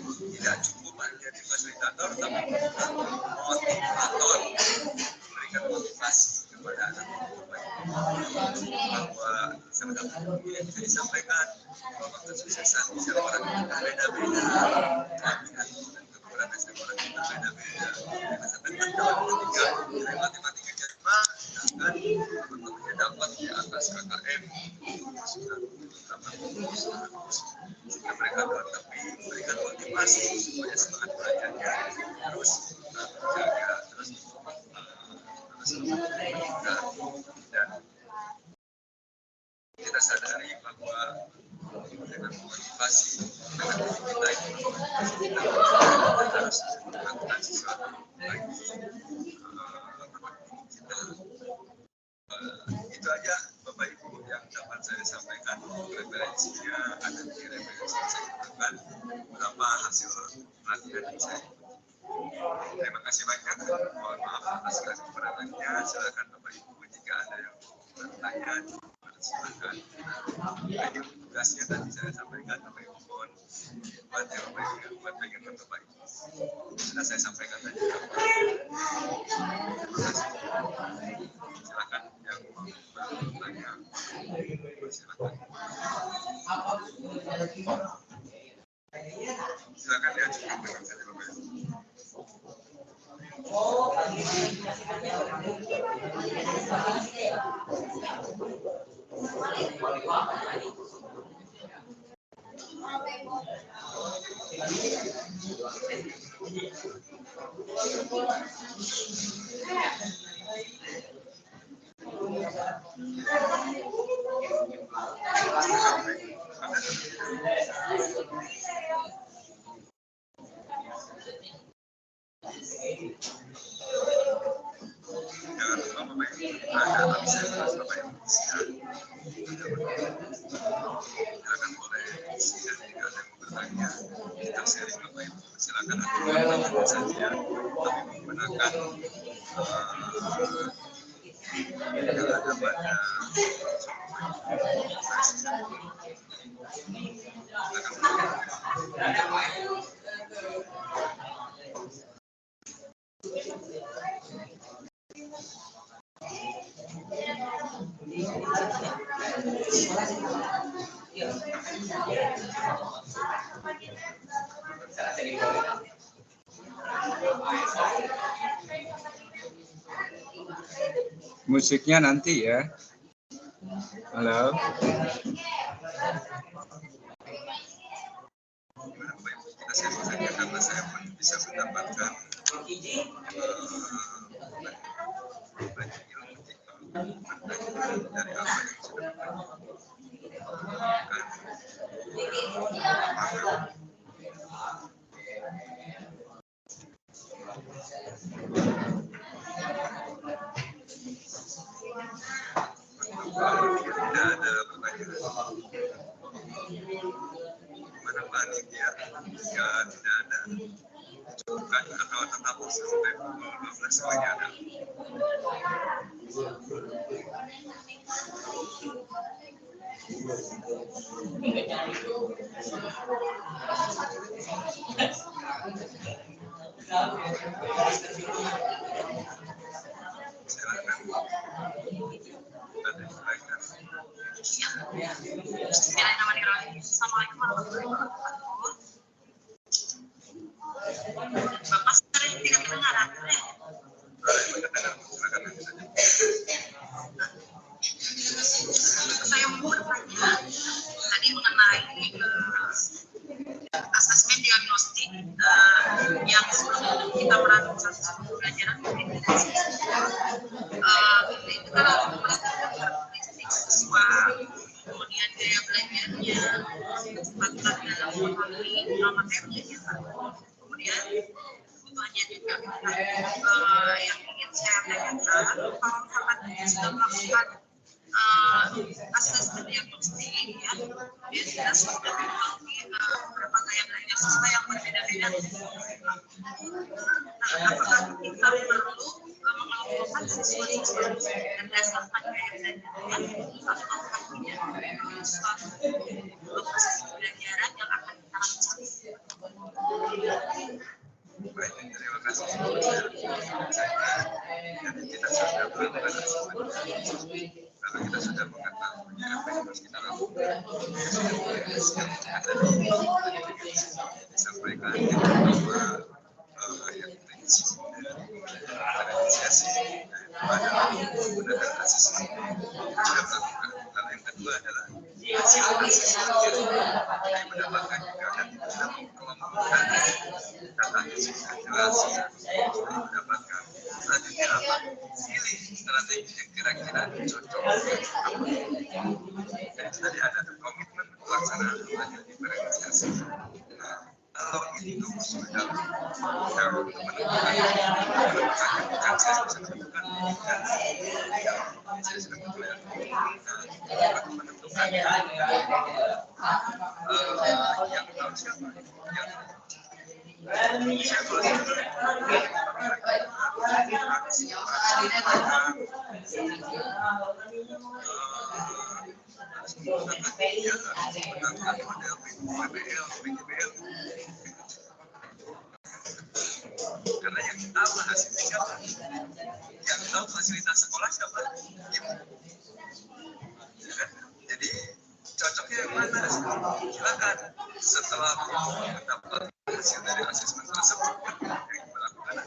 Tidak cukup hanya di fasilitator, tapi juga motivator, memberikan motivasi kepada anak-anak bahwa sebenarnya yang bisa disampaikan bahwa kesuksesan setiap orang itu berbeda-beda, kelebihan dan kekurangan setiap orang itu berbeda-beda. Kita sampaikan dalam ketika nilai matematikanya 5, sedangkan teman-temannya dapat di atas KKM sudah sehingga mereka lebih memberikan motivasi supaya semangat belajarnya terus terjaga terus meningkat dan kita sadari bahwa dengan motivasi dengan kita itu kita harus melakukan sesuatu bagi kita itu aja Bapak Ibu yang dapat saya sampaikan referensinya ada di referensi yang saya gunakan beberapa hasil pelatihan yang saya terima kasih banyak mohon maaf atas segala kekurangannya silakan Bapak Ibu jika ada yang bertanya silakan. Ini tugasnya tadi saya sampaikan Bapak Ibu mohon buat yang buat bagian Bapak Ibu. Sudah saya sampaikan tadi. Silakan yang mau bertanya. Silakan. Silakan diajukan dengan saya Bapak Ibu. Jangan lupa Bapak Ibu, ada absen Bapak Ibu. Silakan boleh dan jika ada yang bertanya kita sharing Bapak Ibu. Silakan aturkan saja. Kami menggunakan yang ada pada musiknya nanti ya. Halo. kita sharing saja karena saya pun bisa mendapatkan banyak ilmu dari apa yang sudah tidak ada pertanyaan. Mana panitia? Ya tidak ada. Cukupkan atau tetap sampai pukul 12 semuanya ada. Bismillahirrahmanirrahim. Assalamualaikum warahmatullahi wabarakatuh. Bapak sering tidak kedengaran. Saya mau bertanya tadi mengenai asesmen diagnostik yang sebelum kita melakukan satu pembelajaran kompetensi. Itu kan harus memastikan karakteristik siswa, kemudian gaya belajarnya, kecepatan dalam memahami materinya, kemudian kebutuhannya juga. Yang ingin saya tanyakan, kalau misalkan dia sudah melakukan asesmen diagnostik, ya, dia sudah memiliki beberapa gaya belajar siswa yang berbeda-beda. Nah, apakah kita perlu mengelompokkan siswa-siswa berdasarkan gaya belajarnya atau punya suatu proses pembelajaran yang akan kita lakukan? Baik, terima kasih. Jadi kita sudah melakukan kalau kita sudah mengetahui apa yang harus kita lakukan, disampaikan bahwa yang prinsip dari diferensiasi adalah menggunakan asesmen sudah melakukan. Lalu yang kedua adalah hasil asesmen yang mendapatkan juga dan tidak menggunakan datanya sudah jelas mendapatkan. Selanjutnya apa? Pilih strategi yang kira-kira cocok. Jadi tadi ada komitmen pelaksanaan belajar diferensiasi. Nah, kalau itu sudah menemukan yang bukan saya bisa menemukan dan saya sudah menentukan yang tahu siapa yang menangkan model PBL, PJBL. Karena yang tahu hasilnya siapa? Yang tahu fasilitas sekolah siapa? Ibu. Jadi cocoknya yang mana? Silakan. Setelah mendapat hasil dari asesmen tersebut, yang melakukan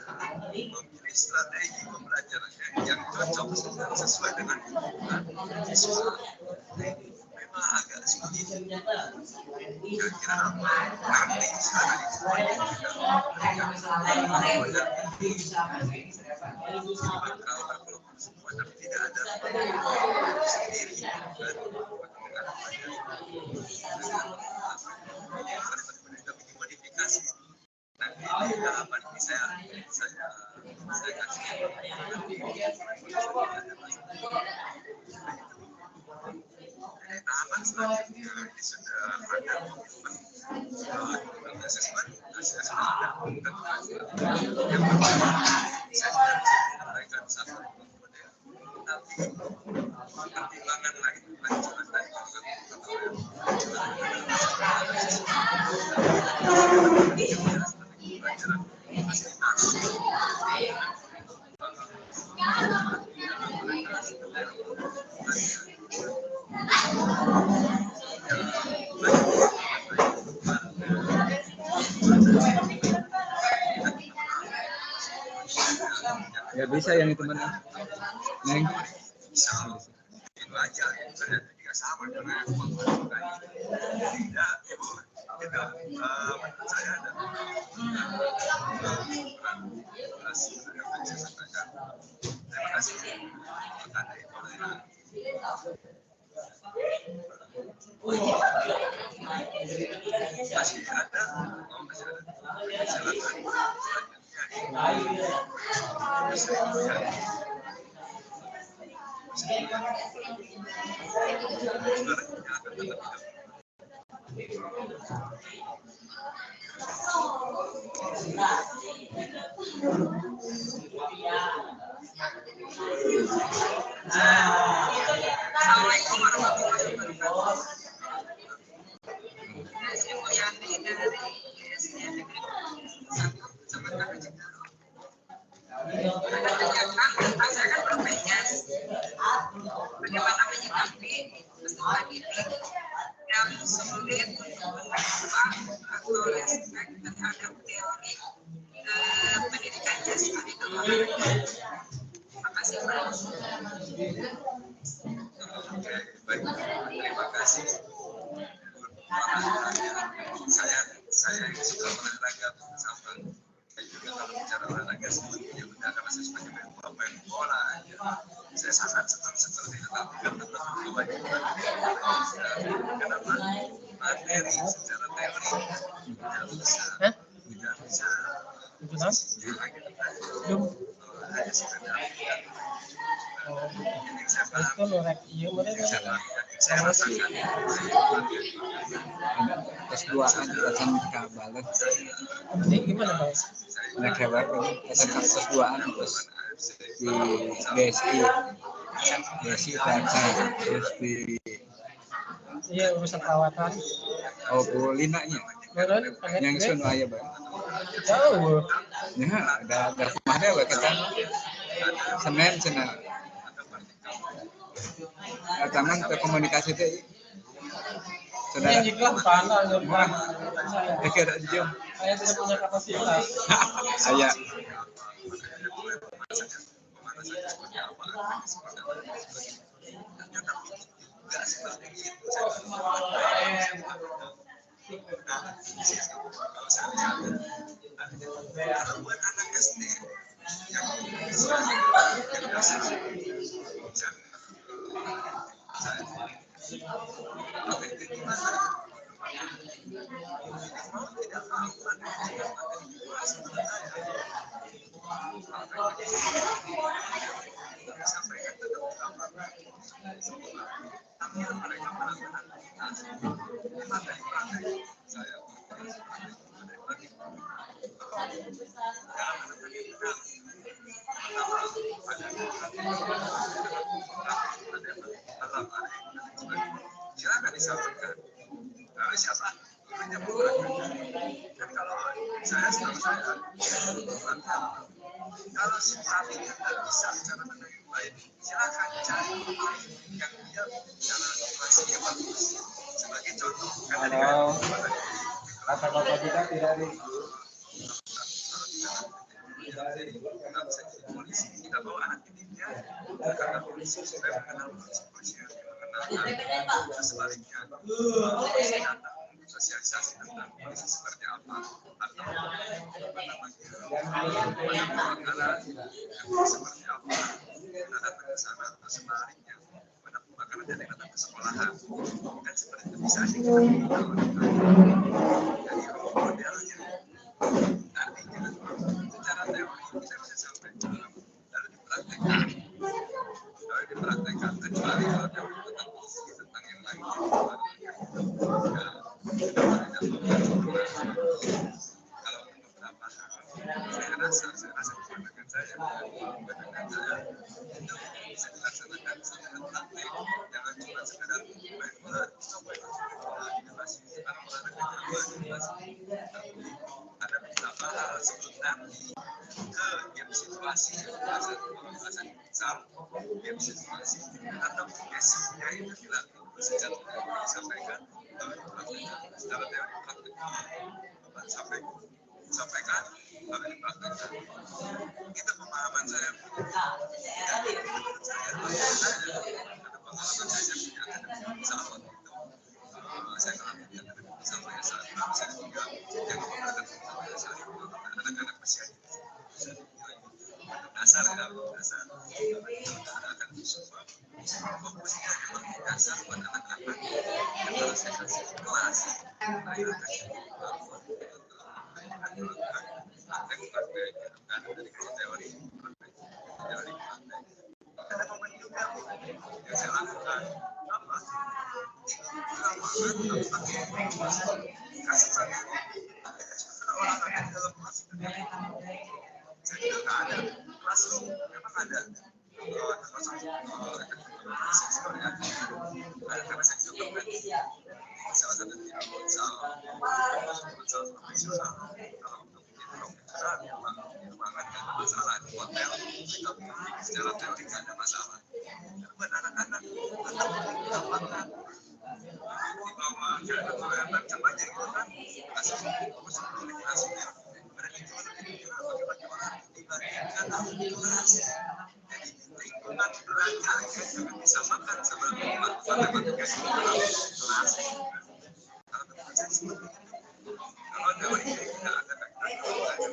memilih strategi pembelajarannya yang cocok sesuai dengan kebutuhan siswa. Memang agak sulit. Kira-kira apa? Nanti setelah kalau berkelompok semua tapi tidak ada sendiri modifikasi. Nanti di tahapan ini saya kasih tahapan selanjutnya ini sudah ada komitmen asesmen yang pertama saya sudah menyampaikan satu model, tapi pertimbangan lain lanjutan dari Ya bisa yang itu mana? Neng. Bisa. Itu aja. Saya juga sama karena tidak, menurut saya ada terima kasih. Masih ada, Assalamualaikum warahmatullahi wabarakatuh. Saya Mulyani dari SDN Kecamatan Cikarang. Ada kegiatan tentang saya kan berpenjas. Bagaimana menyikapi peserta didik yang sulit menerima atau respect terhadap teori pendidikan jasmani dan rohani. Terima kasih Pak. Oke, baik. Terima kasih. Saya yang suka olahraga sama juga kalau bicara olahraga sepertinya mendadak asesmen apa yang bola aja. Saya sangat senang seperti itu, tapi kan tetap kewajiban. Kenapa? Materi secara teori tidak bisa hanya sekedar S2an akan kabalan. Ini gimana Pak? Nah kabar akan S2an terus di BSI terus di iya urusan perawatan. Oh, Lina-nya. Yang sono aya, Bang. Jauh. Ya, ada rumah dia kata Senin cenah. Taman komunikasi teh. Saudara. Ini juga panah nyebrang. Kira jam. Saya tidak punya kapasitas. Saya buat anak SD silakan disampaikan. Siapa gurunya bukan. Dan kalau setahu saya, kalau si pelatihnya tidak bisa bicara dengan yang baik, silakan cari yang dia bicara informasi yang bagus. Sebagai contoh, Kalau kata-kata kita tidak di kita bisa jadi polisi, kita bawa anak didiknya karena polisi supaya mengenal polisi yang mengenal sebaliknya polisi datang sosialisasi tentang polisi seperti apa atau perkara yang seperti apa kita datang ke sana atau sebaliknya pada pembakaran yang datang ke sekolahan kan seperti itu bisa aja kita jadi role modelnya artinya secara teori kita bisa sampai lalu dipraktekkan kecuali kalau teori tentang yang lainnya kalau beberapa saya rasa kebanyakan saya itu bisa dilaksanakan secara praktek jangan cuma sekedar ada beberapa hal sebenarnya ke game situasi game situasi atau basic-nya itu dilakukan secara disampaikan secara teori praktek sampaikan lalu dipraktekkan itu pemahaman saya jadi menurut saya ada pengalaman saya punya akademi pesawat itu saya melakukan akademi pesawat yang saat itu saya juga yang menggunakan pesawat yang saat itu anak-anak masih dasar akan semua fokusnya memang dasar buat anak-anak yang harus saya kasih kelas praktek dari teori ada momen juga yang saya lakukan apa kasih saya orang ada di dalam kelas saya juga nggak ada kelas memang ada karena saya juga pernah salah satu tidak profesional kalau untuk ruangan nggak ada masalah di hotel secara teori nggak ada masalah buat anak-anak tetap mendapatkan di bawah jalan kelihatan cabanya gitu kan kasih komunikasinya mereka juga lebih kenal bagaimana dibandingkan kelas jadi lingkungan belajar juga disamakan sama matematika kelas kalau betul seperti itu kalau teori tidak ada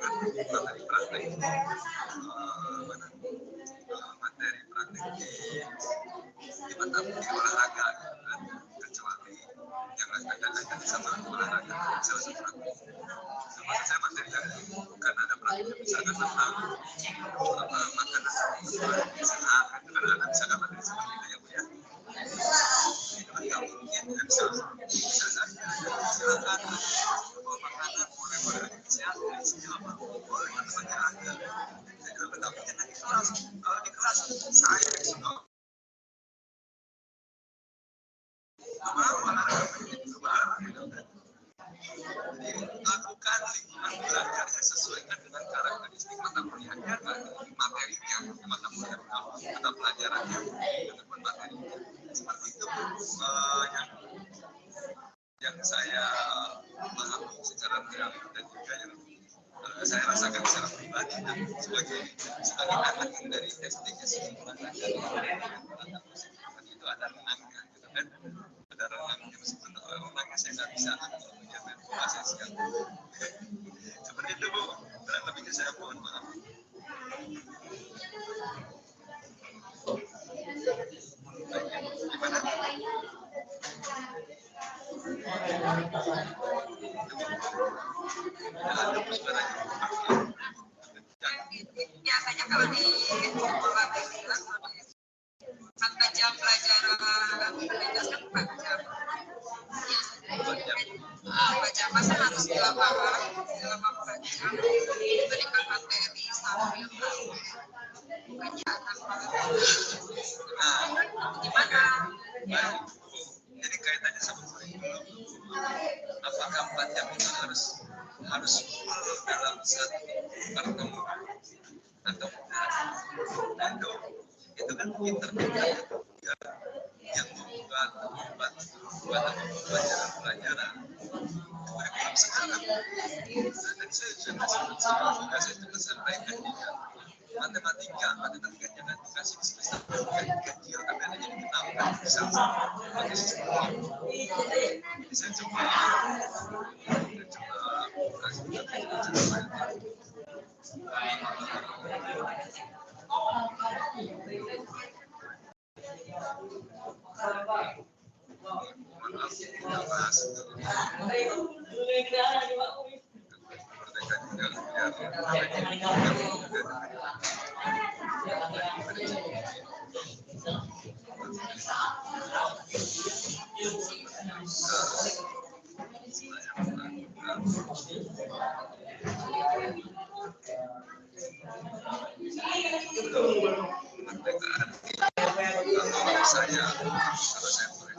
materi praktek materi praktek di mata di olahraga kecuali yang ada sama olahraga salah satu praktek maksud saya materi bukan ada praktek misalkan tentang makanan misalkan anak-anak misalkan materi seperti itu ya Bu ya itu kan nggak mungkin bisa saja silakan bawa makanan boleh isinya apa boleh macam-macam ada saya juga betapanya di kelas kalau di kelas saya suka lakukan lingkungan belajarnya sesuaikan dengan karakteristik mata kuliahnya materinya mata kuliah mata pelajarannya dengan materinya seperti itu yang saya pahami secara teori dan juga yang saya rasakan secara pribadi dan sebagai anak yang dari SD ke sekolah itu ada renangnya gitu kan ada renangnya meskipun renangnya saya nggak bisa menjamin bahasa siang seperti itu Bu kurang lebihnya saya mohon maaf gimana biasanya kalau di sampai jam pelajaran berdasarkan 4 jam. Baca masa harus di lapangan selama 4 jam diberikan materi sambil bukannya anak gimana? jadi kaitan pertemuan atau itu kan internet yang membuat pelajaran kurikulum sekarang. Dan saya juga sampaikan juga matematika jangan dikasih semester kecil tapi ada yang dikenalkan bisa pakai sistem ini. Jadi saya coba kasih saya kalau saya boleh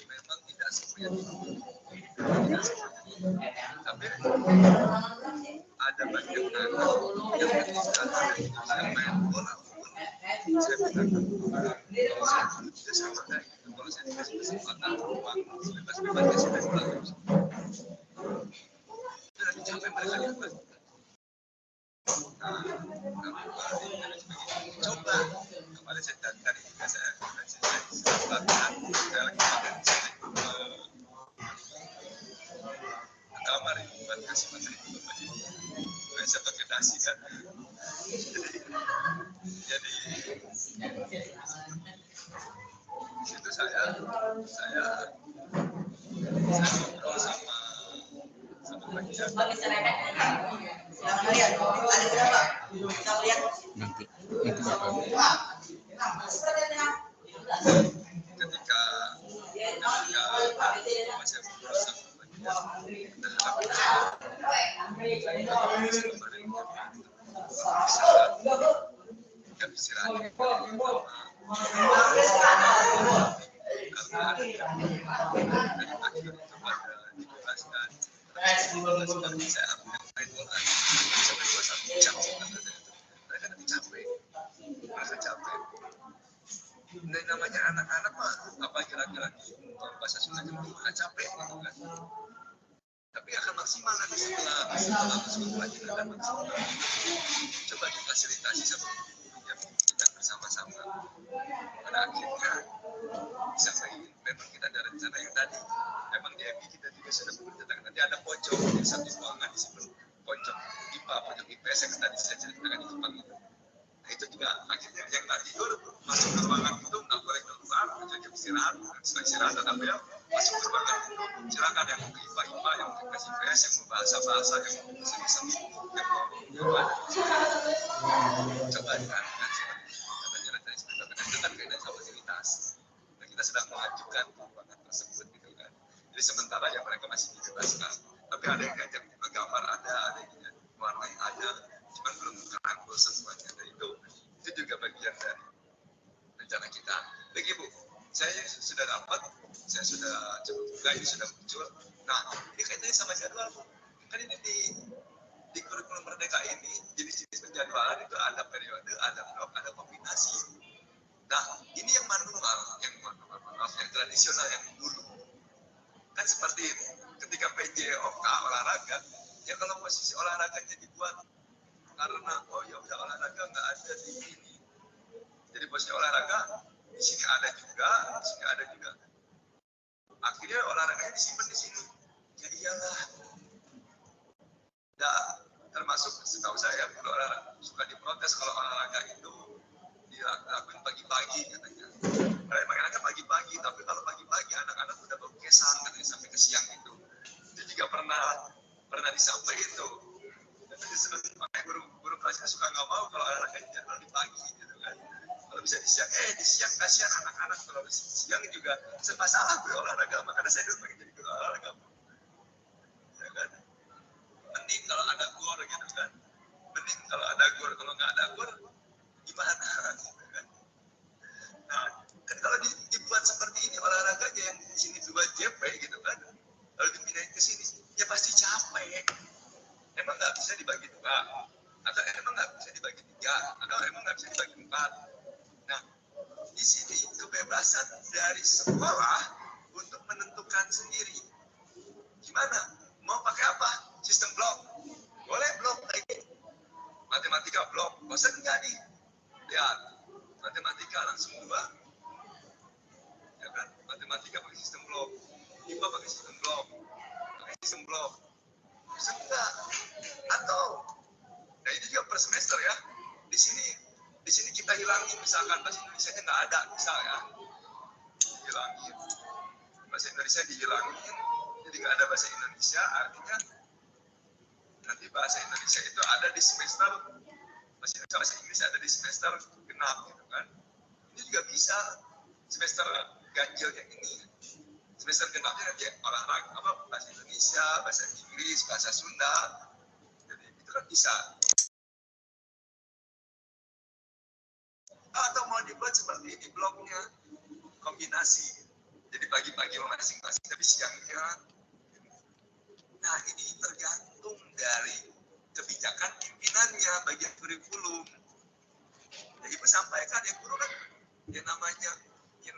memang tidak semuanya, tapi ada banyak anak yang ketika saya main bola pun saya bilang kalau saya dulu juga sama kayak gitu, kalau saya dikasih kesempatan ruang bebas-bebasnya saya main bola terus dan dicapai mereka dibuat coba kemarin saya tadi juga saya latihan saya lagi makan di sini kamar buat kasih materi biasa pakai dasi kan jadi di situ saya ngobrol sama pengajar nanti bakal ketika masih berusaha dan namanya anak-anak mah apalagi laki-laki bahasa Sundanya mah capek gitu kan. Tapi akan maksimal nanti setelah masuk pelajaran akan maksimal. Coba difasilitasi sama gurunya kita bersama-sama. Pada akhirnya bisa baik. Memang kita ada rencana yang tadi. Memang di MI kita juga sudah menceritakan nanti ada pojok di satu ruangan di situ. Pojok IPA, pojok IPS yang tadi saya ceritakan di Jepang itu. Nah itu juga akhirnya yang tadi itu masuk ke ruangan itu nggak boleh keluar, jam istirahat, setelah istirahat tetap ya masuk ke ruangan itu. Silakan yang mau ke IPA, yang mau ke IPS, yang mau bahasa-bahasa, yang mau seni-seni, yang mau coba kan katanya rencana sebenarnya dengan kaitan fasilitas. Nah, kita sedang mengajukan ruangan tersebut gitu kan. Jadi sementara ya mereka masih dibebaskan. Tapi ada yang diajak gambar ada yang warnai ada, cuma belum terangkul semuanya. Dan itu juga bagian dari rencana kita. Begitu Bu, saya sudah dapat, saya sudah coba buka, ini sudah muncul. Nah, ini kaitannya sama jadwal Bu. Kan ini di kurikulum Merdeka ini jenis-jenis penjadwalan itu ada periode, ada blok, ada kombinasi. Nah, ini yang manual, yang tradisional yang dulu. Kan seperti ketika PJOK olahraga, ya kalau posisi olahraganya dibuat karena oh ya udah olahraga nggak ada di sini. Jadi posisi olahraga di sini ada juga, di sini ada juga. Akhirnya olahraganya disimpan di sini. Ya iyalah. Nah, termasuk setahu saya kalau olahraga suka diprotes kalau olahraga itu lakuin pagi-pagi katanya. Karena emang enaknya pagi-pagi, tapi kalau pagi-pagi anak-anak udah berkesan katanya sampai ke siang itu. Dia juga pernah disampaikan itu. Makanya guru kelasnya suka nggak mau kalau olahraganya di pagi gitu kan. Kalau bisa di siang kasihan anak-anak, kalau di siang juga serba salah gue olahraga, makanya saya dulu pengen jadi guru olahraga. Ya kan? Mending kalau ada gor gitu kan. Mending kalau ada gor, kalau nggak ada gor gimana? Gitu kan? Nah, kan kalau dibuat seperti ini olahraganya yang di sini 2 JP gitu kan, lalu dipindahin ke sini, ya pasti capek. Emang nggak bisa dibagi 2, atau emang nggak bisa dibagi 3, atau emang nggak bisa dibagi 4. Nah, di sini kebebasan dari sekolah untuk menentukan sendiri. Gimana? Mau pakai apa? Sistem blok. Boleh blok lagi. Matematika blok. Bosan nggak nih? Lihat, matematika langsung 2. Ya kan? Matematika pakai sistem blok. IPA pakai sistem blok. Pakai sistem blok. Bosan nggak? Atau, nah ini juga per semester ya. Di sini kita hilangin, misalkan bahasa Indonesia-nya nggak ada, misal ya. Hilangin. Bahasa Indonesia dihilangin, jadi nggak ada bahasa Indonesia, artinya nanti bahasa Indonesia itu ada di semester, bahasa Inggris ada di semester genap gitu kan. Ini juga bisa, semester ganjilnya ini, semester genapnya nanti olahraga, bahasa Indonesia, bahasa Inggris, bahasa Sunda, jadi itu kan bisa. Atau mau dibuat seperti ini bloknya, kombinasi, jadi pagi-pagi masing-masing, tapi siangnya. Nah, ini tergantung dari kebijakan pimpinannya bagian kurikulum. Ya, Ibu sampaikan ya guru kan yang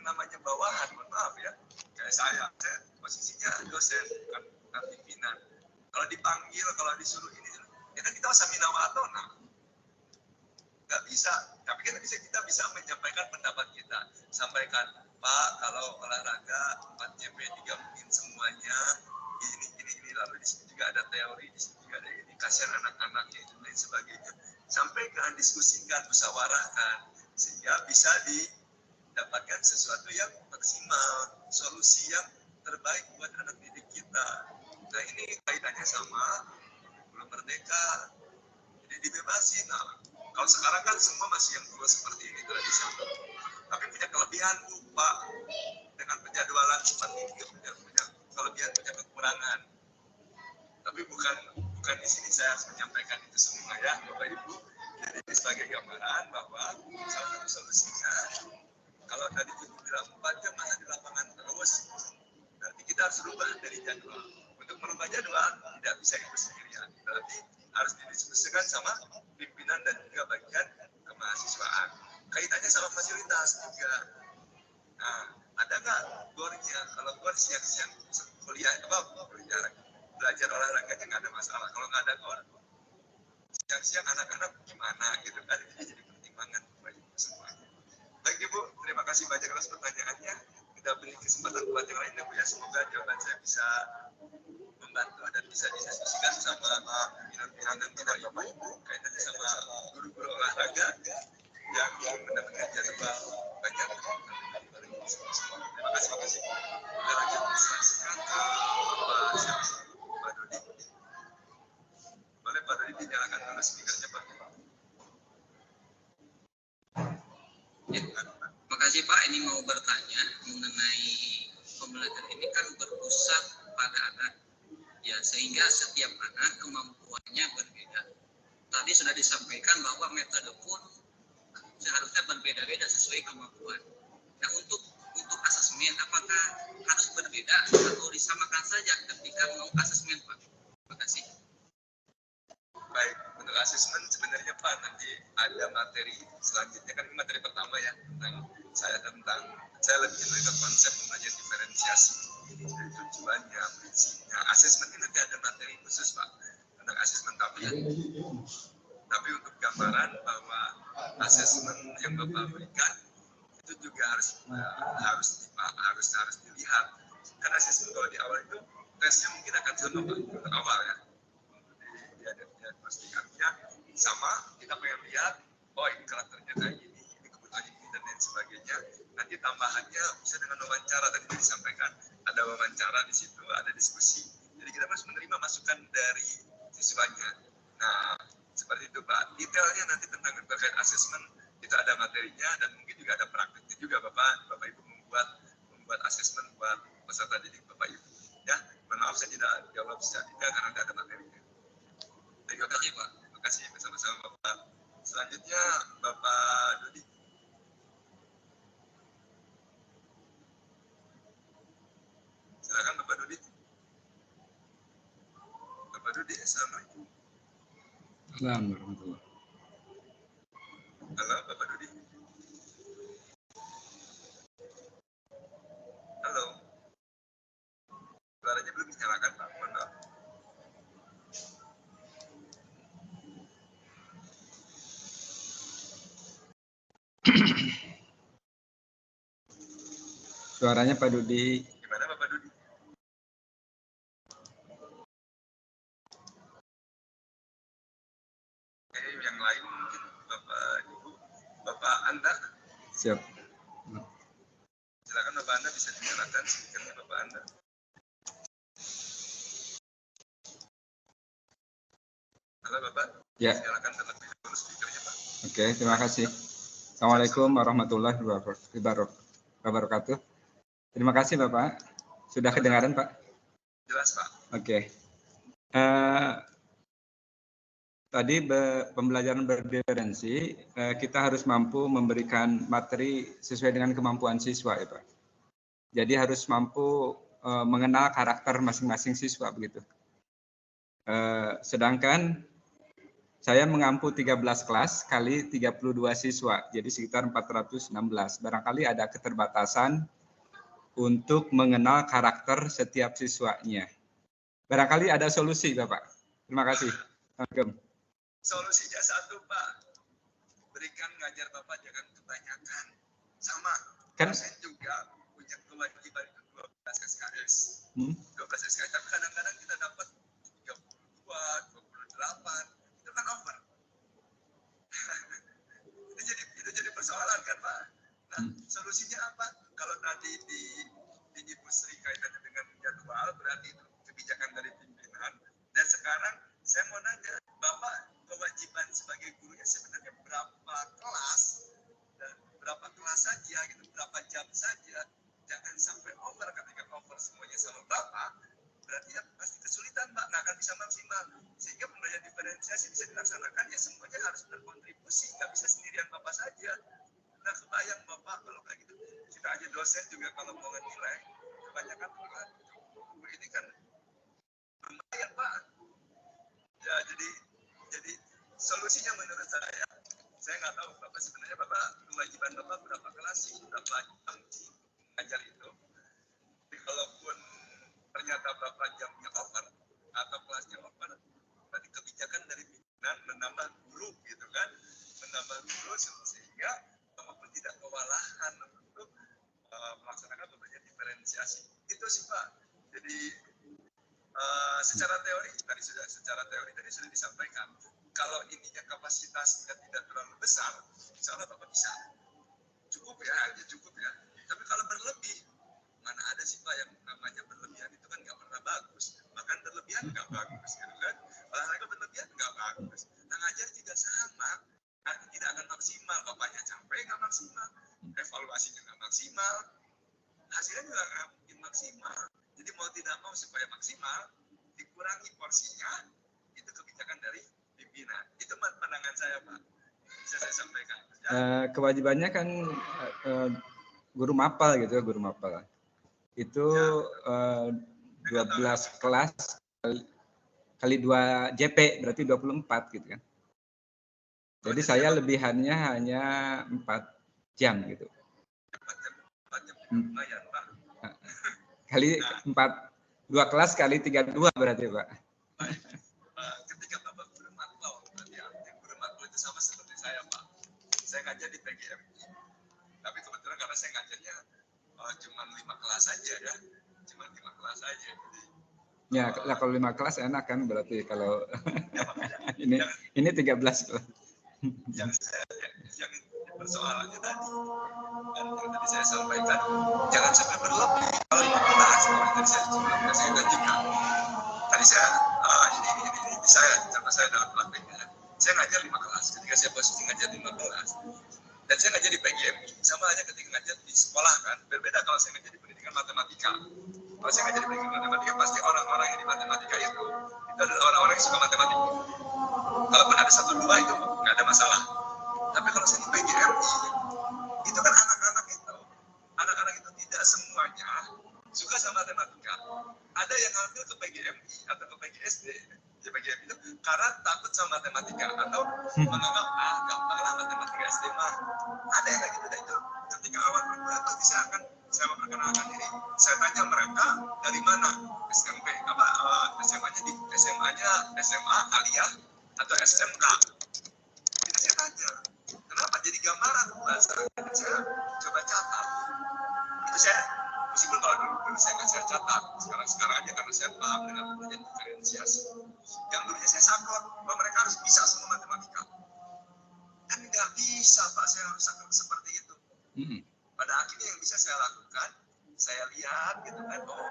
namanya bawahan, mohon maaf ya, kayak saya posisinya dosen bukan pimpinan. Kalau dipanggil, kalau disuruh ini, ya kan kita samina wa ta'na. Nggak bisa, tapi kan kita bisa menyampaikan pendapat kita. Sampaikan, Pak, kalau olahraga 4 JP digabungin semuanya, ini, lalu di sini juga ada teori, di sini juga ada ini, kasihan anak-anaknya itu dan sebagainya. Sampaikan, diskusikan, musyawarahkan, sehingga bisa didapatkan sesuatu yang maksimal, solusi yang terbaik buat anak didik kita. Nah, ini kaitannya sama belum merdeka, jadi dibebasin. Nah, kalau sekarang kan semua masih yang dulu seperti ini tradisional, tapi punya kelebihan lupa dengan penjadwalan seperti ini, punya kelebihan, punya kekurangan. Tapi bukan di sini saya harus menyampaikan itu semua ya, Bapak Ibu. Jadi ini sebagai gambaran bahwa salah satu solusinya, kalau tadi Ibu bilang 4 jam masa di lapangan terus, berarti kita harus rubah dari jadwal. Untuk merubah jadwal tidak bisa Ibu sendirian, berarti harus didiskusikan sama pimpinan dan juga bagian kemahasiswaan. Kaitannya sama fasilitas juga. Nah, ada nggak gornya? Kalau gor siang-siang kuliah belajar olahraganya nggak ada masalah. Kalau nggak ada gor, siang-siang anak-anak gimana gitu kan? Ini jadi pertimbangan bagi semua. Baik Ibu, terima kasih banyak atas pertanyaannya. Kita beri kesempatan buat yang lain ya Bu ya. Semoga jawaban saya bisa membantu dan bisa didiskusikan sama pimpinan dan Bapak Ibu kaitannya sama guru-guru olahraga yang benar-benar jadwal banyak. Terima kasih. Kita lanjut disaksikan ke Pak Dodi. Boleh Pak Dodi dinyalakan dulu speakernya Pak. Ya, makasih Pak. Ini mau bertanya mengenai pembelajaran ini kan berpusat pada anak, ya sehingga setiap anak kemampuannya berbeda. Tadi sudah disampaikan bahwa metode pun seharusnya berbeda-beda sesuai kemampuan. Nah, untuk asesmen apakah harus berbeda atau disamakan saja ketika mau asesmen Pak? Terima kasih. Baik, untuk asesmen sebenarnya Pak nanti ada materi selanjutnya, kan ini materi pertama ya tentang saya lebih ke konsep pembelajaran diferensiasi, jadi tujuannya, prinsipnya. Asesmen ini nanti ada materi khusus Pak tentang asesmen, tapi untuk gambaran bahwa asesmen yang Bapak berikan itu juga harus dilihat. Karena asesmen kalau di awal itu tesnya mungkin akan sama Pak untuk awal ya. Diagnostikannya sama, kita pengen lihat, oh ini karakternya kayak gini, ini kebutuhan sebagainya. Nanti tambahannya bisa dengan wawancara, tadi disampaikan ada wawancara di situ, ada diskusi. Jadi kita harus menerima masukan dari siswanya. Nah, seperti itu Pak. Detailnya nanti tentang terkait asesmen itu ada materinya dan mungkin juga ada praktiknya juga Bapak Ibu membuat asesmen buat peserta didik Bapak Ibu. Ya, maaf saya tidak jawab secara detail karena tidak ada materinya. Terima kasih Pak. Terima kasih bersama-sama Bapak. Selanjutnya Bapak Dodi. Silakan Bapak Dodi. Bapak Dodi, assalamualaikum. Assalamualaikum. Halo Bapak Dodi. Halo. Suaranya belum dinyalakan Pak. Mohon maaf. Suaranya Pak Dodi. Gimana Bapak Dodi? Yang lain mungkin Bapak Ibu, Bapak Anda. Siap. Silakan Bapak Anda bisa dinyalakan speakernya Bapak Anda. Halo Bapak. Ya. Silakan terlebih dahulu speakernya Pak. Oke, terima kasih. Assalamualaikum warahmatullahi wabarakatuh. Terima kasih Bapak. Sudah kedengaran Pak? Jelas Pak. Oke. Tadi pembelajaran berdiferensi, kita harus mampu memberikan materi sesuai dengan kemampuan siswa ya Pak. Jadi harus mampu mengenal karakter masing-masing siswa begitu. Sedangkan saya mengampu 13 kelas kali 32 siswa, jadi sekitar 416. Barangkali ada keterbatasan untuk mengenal karakter setiap siswanya. Barangkali ada solusi, Bapak. Terima kasih. Assalamualaikum. Solusinya satu, Pak. Berikan ngajar Bapak, jangan kebanyakan. Sama. Kan saya juga punya kewajiban 12 SKS. 12 SKS, tapi kadang-kadang kita dapat 32, 28. Itu kan over. itu jadi persoalan kan, Pak. Nah, solusinya apa? Kalau tadi di Ibu Sri kaitannya dengan jadwal, berarti itu kebijakan dari pimpinan. Dan sekarang saya mau nanya, Bapak kewajiban sebagai gurunya sebenarnya berapa kelas dan berapa kelas saja gitu, berapa jam saja, jangan sampai over. Ketika over semuanya sama Bapak, berarti ya pasti kesulitan Pak, nggak akan bisa maksimal. Sehingga pembelajaran diferensiasi bisa dilaksanakan ya semuanya harus berkontribusi, nggak bisa sendirian Bapak saja. Nah kebayang Bapak kalau kayak gitu, kita aja dosen juga kalau mau nilai kebanyakan kan guru ini kan lumayan Pak. Ya jadi solusinya menurut saya nggak tahu Bapak sebenarnya Bapak kewajiban Bapak berapa kelas sih, berapa jam mengajar itu. Jadi kalaupun ternyata Bapak jamnya over atau kelasnya over, berarti kebijakan dari pimpinan menambah guru gitu kan, menambah guru sehingga Bapak pun tidak kewalahan untuk melaksanakan pembelajaran diferensiasi. Itu sih Pak. Jadi secara teori tadi sudah disampaikan. Kalau ininya kapasitasnya tidak terlalu besar, insya Allah Bapak bisa. Cukup ya. Tapi kalau berlebih, mana ada sih Pak yang namanya berlebihan itu kan nggak pernah bagus. Makan berlebihan nggak bagus, gitu kan? Olahraga berlebihan nggak bagus. Nah ngajar juga sama, nanti tidak akan maksimal. Bapaknya capek nggak maksimal, evaluasinya nggak maksimal, hasilnya juga nggak mungkin maksimal. Jadi mau tidak mau supaya maksimal, dikurangi porsinya, itu kebijakan dari pimpinan. Itu pandangan saya Pak, bisa saya sampaikan. Ya. Kewajibannya kan guru mapal gitu, guru mapal. Itu 12 kelas kali 2 JP, berarti 24 gitu kan. Jadi saya lebihannya hanya 4 jam gitu. 4 jam lumayan Pak. Kali 2 kelas kali 32 berarti Pak. Ketika Bapak guru matlaw, berarti artinya guru matlaw itu sama seperti saya Pak. Saya ngajar di PGRI, tapi kebetulan karena saya ngajarnya cuma 5 kelas saja ya, cuma 5 kelas saja. Ya, kalau 5 kelas enak kan berarti kalau ini 13 kelas. Yang persoalannya tadi. Dan yang tadi saya sampaikan, jangan sampai berlebih. Kalau 15, tadi saya juga kasihkan juga. Tadi saya, ini saya, karena saya dalam prakteknya, saya ngajar 5 kelas. Ketika saya posisi ngajar 5 kelas, dan saya ngajar di PGMI, sama aja ketika ngajar di sekolah kan, berbeda kalau saya ngajar di pendidikan matematika. Kalau saya ngajar di pendidikan matematika, pasti orang-orang yang di matematika itu adalah orang-orang yang suka matematika. Kalaupun ada 1-2 itu nggak ada masalah. Tapi kalau saya di PGMI, itu kan anak-anak itu tidak semuanya suka sama matematika. Ada yang ngambil ke PGMI atau ke PGSD, di PGMI itu karena takut sama matematika atau menganggap gampang lah matematika SD mah. Ada yang kayak gitu, dan itu ketika awal berbulan nanti saya memperkenalkan diri. Saya tanya mereka dari mana SMP, SMA-nya di SMA Aliyah atau SMK. Jadi saya tanya, kenapa jadi gambaran bahasa? Saya coba catat. Itu saya, meskipun kalau dulu saya nggak saya catat, sekarang aja karena saya paham dengan pengertian diferensiasi. Yang dulunya saya sakor bahwa mereka harus bisa semua matematika. Dan nggak bisa Pak, saya harus sakor seperti itu. Pada akhirnya yang bisa saya lakukan, saya lihat gitu kan, oh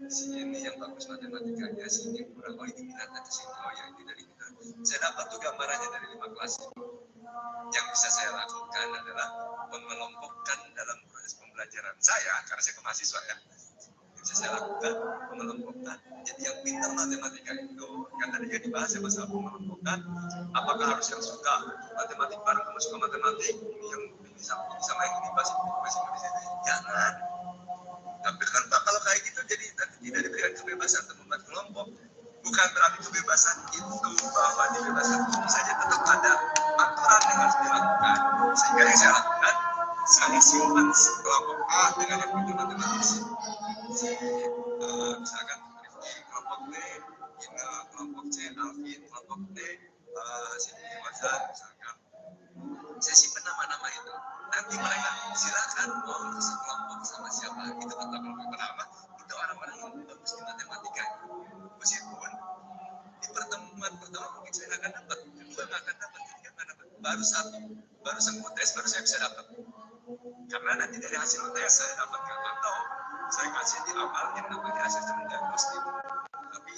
si ini yang bagus matematikanya, si ini kurang, oh ini minatnya ke situ, oh ya ini dari kita. Saya dapat tuh gambarannya dari 5 kelas itu. Yang bisa saya lakukan adalah mengelompokkan dalam proses pembelajaran saya, karena saya ke mahasiswa ya. Yang bisa saya lakukan, mengelompokkan. Jadi yang pintar matematika itu, kan tadi juga dibahas ya masalah mengelompokkan, apakah harus yang suka matematik bareng kamu suka matematik, yang sama yang dibahas jangan. Tapi kan Pak, kalau kayak gitu jadi tidak diberikan kebebasan untuk membuat kelompok. Bukan berarti kebebasan itu bahwa kebebasan itu saja, tetap ada aturan yang harus dilakukan. Sehingga yang saya lakukan, saya simpan kelompok A dengan yang pintar matematik. Misalkan kelompok B, kelompok C, Alvin, kelompok D, Siti Wazan, misalkan. Saya simpan nama-nama itu. Nanti mereka silakan mau sekelompok sama siapa. Itu kata kelompok pertama, itu orang-orang yang bagus di matematika. Meskipun di pertemuan pertama mungkin saya nggak akan dapat, kedua nggak akan dapat, ketiga nggak dapat, baru satu UTS baru saya bisa dapat. Karena nanti dari hasil UTS saya dapatkan, atau saya kasih di awal yang namanya asesmen diagnostik. Tapi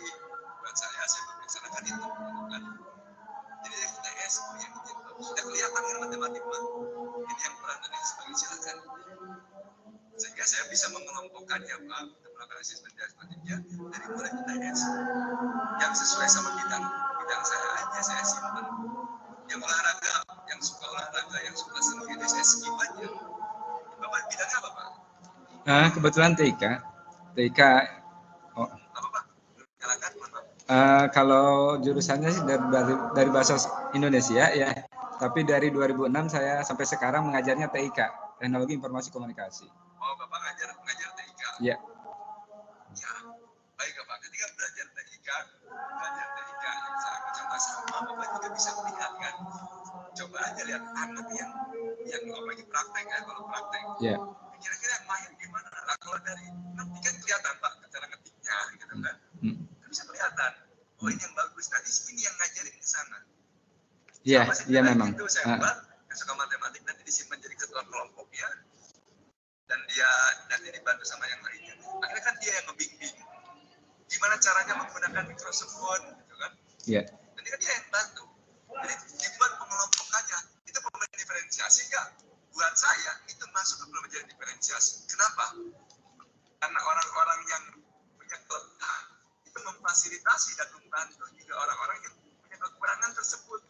buat saya memperlaksanakan itu, kan? Jadi dari UTS yang sudah kelihatan kan matematika, ini yang peran dan yang sebagainya silakan. Sehingga saya bisa mengelompokkannya Pak, untuk melakukan asesmen diagnostiknya dari mulai UTS yang sesuai sama bidang saya aja saya simpan. Yang olahraga, yang suka olahraga, yang suka seni, itu saya skip aja. Bapak bidangnya apa Pak? Kebetulan TIK. Oh. Apa Pak? Silakan, Pak. Kalau jurusannya sih dari bahasa Indonesia ya, tapi dari 2006 saya sampai sekarang mengajarnya TIK, Teknologi Informasi Komunikasi. Oh, Bapak ngajar TIK? Iya. Ya, baik Bapak. Ketika belajar TIK yang saya coba sama, Bapak juga bisa melihat kan. Coba aja lihat anak yang lagi praktek ya, kalau praktek. Iya. Kira-kira main gimana? Nah, kalau dari ngetik kan kelihatan Pak, cara ngetiknya gitu kan. Bisa kelihatan. Oh ini yang bagus. Nanti ini yang ngajarin ke sana. Iya memang. Itu saya buat yang suka matematik nanti disimpan jadi ketua kelompoknya, dan dia nanti dibantu sama yang lainnya. Akhirnya kan dia yang ngebimbing. Gimana caranya menggunakan Microsoft Word, gitu kan? Iya. Nanti kan dia yang bantu. Jadi dibuat pengelompokannya. Itu pemain diferensiasi nggak? Buat saya itu masuk ke pelajaran diferensiasi. Kenapa? Karena orang-orang yang punya kelemahan itu memfasilitasi dan membantu juga orang-orang yang punya kekurangan tersebut.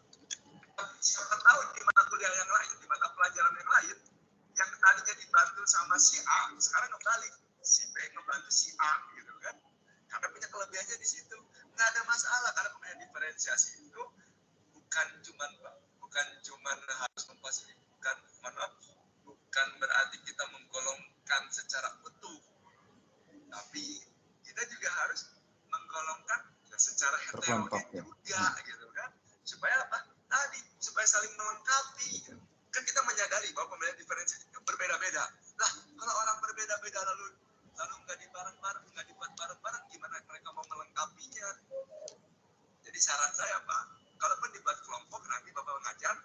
Siapa tahu di mata kuliah yang lain, di mata pelajaran yang lain, yang tadinya dibantu sama si A, sekarang kembali si B membantu si A, gitu kan? Karena punya kelebihannya di situ, nggak ada masalah. Karena pemain diferensiasi itu bukan cuman harus memfasilitasi, bukan berarti kita menggolongkan secara utuh, tapi kita juga harus menggolongkan secara heterogen juga, gitu kan? Supaya apa? Tadi supaya saling melengkapi. Kan kita menyadari bahwa pemilihan diferensi itu berbeda-beda. Lah, kalau orang berbeda-beda lalu nggak dibuat bareng-bareng, gimana mereka mau melengkapinya? Jadi saran saya Pak, kalaupun dibuat kelompok nanti Bapak mengajar,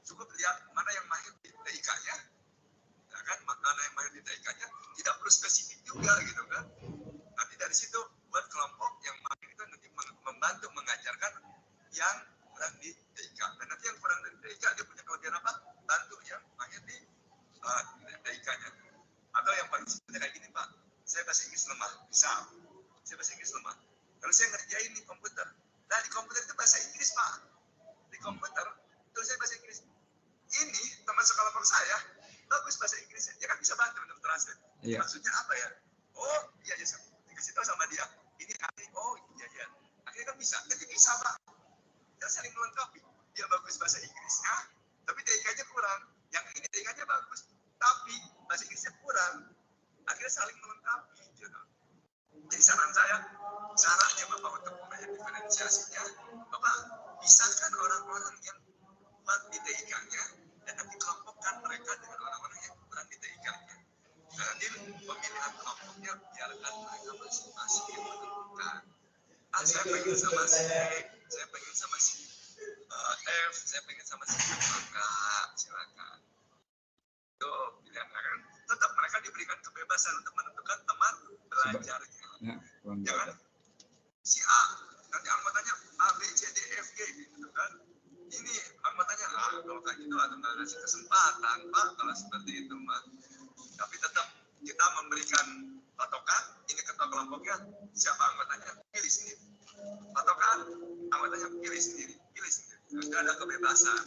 cukup lihat mana yang mahir di TIK-nya, ya kan, mana yang mahir di TIK-nya, tidak perlu spesifik juga gitu kan. Nanti dari situ buat kelompok yang mahir itu nanti membantu mengajarkan yang kurang di TIK. Dan nanti yang kurang dari TIK dia punya kelebihan apa? Bantu yang mahir di TIK-nya. Atau yang paling simpelnya kayak gini, Pak, saya bahasa Inggris lemah, bisa. Saya bahasa Inggris lemah. Kalau saya ngerjain di komputer, nah di komputer itu bahasa Inggris, Pak. Di komputer, terus saya bahasa Inggris. Ini teman sekelompok saya, bagus bahasa Inggrisnya, dia kan bisa bantu untuk translate. Iya. Maksudnya apa ya? Oh, iya, ya, dikasih tahu sama dia. Ini arti, oh iya, iya. Akhirnya kan bisa, jadi bisa, Pak. Kita saling melengkapi. Dia bagus bahasa Inggrisnya, tapi TIK-nya kurang. Yang ini TIK-nya bagus, tapi bahasa Inggrisnya kurang. Akhirnya saling melengkapi. Gitu. Jadi saran saya, caranya Bapak untuk membayar diferensiasinya, Bapak pisahkan orang-orang yang kuat di TIK-nya, dan nanti kelompokkan mereka dengan orang-orang yang kurang di TIK-nya. Dan nanti pemilihan kelompoknya biarkan mereka masing-masing yang menentukan. Saya pengen sama si saya pengen sama si F, saya pengen sama si maka silakan. Itu pilihan kan. Tetap mereka diberikan kebebasan untuk menentukan teman belajarnya. Ya, Jangan si A, nanti anggotanya A, B, C, D, F, G, gitu kan. Ini anggotanya A, kalau kayak gitu atau nggak ngasih kesempatan, Pak, kalau seperti itu, Pak. Tapi tetap kita memberikan patokan, ini ketua kelompoknya, siapa anggotanya, pilih sendiri. Patokan, anggotanya pilih sendiri. Nggak ada kebebasan.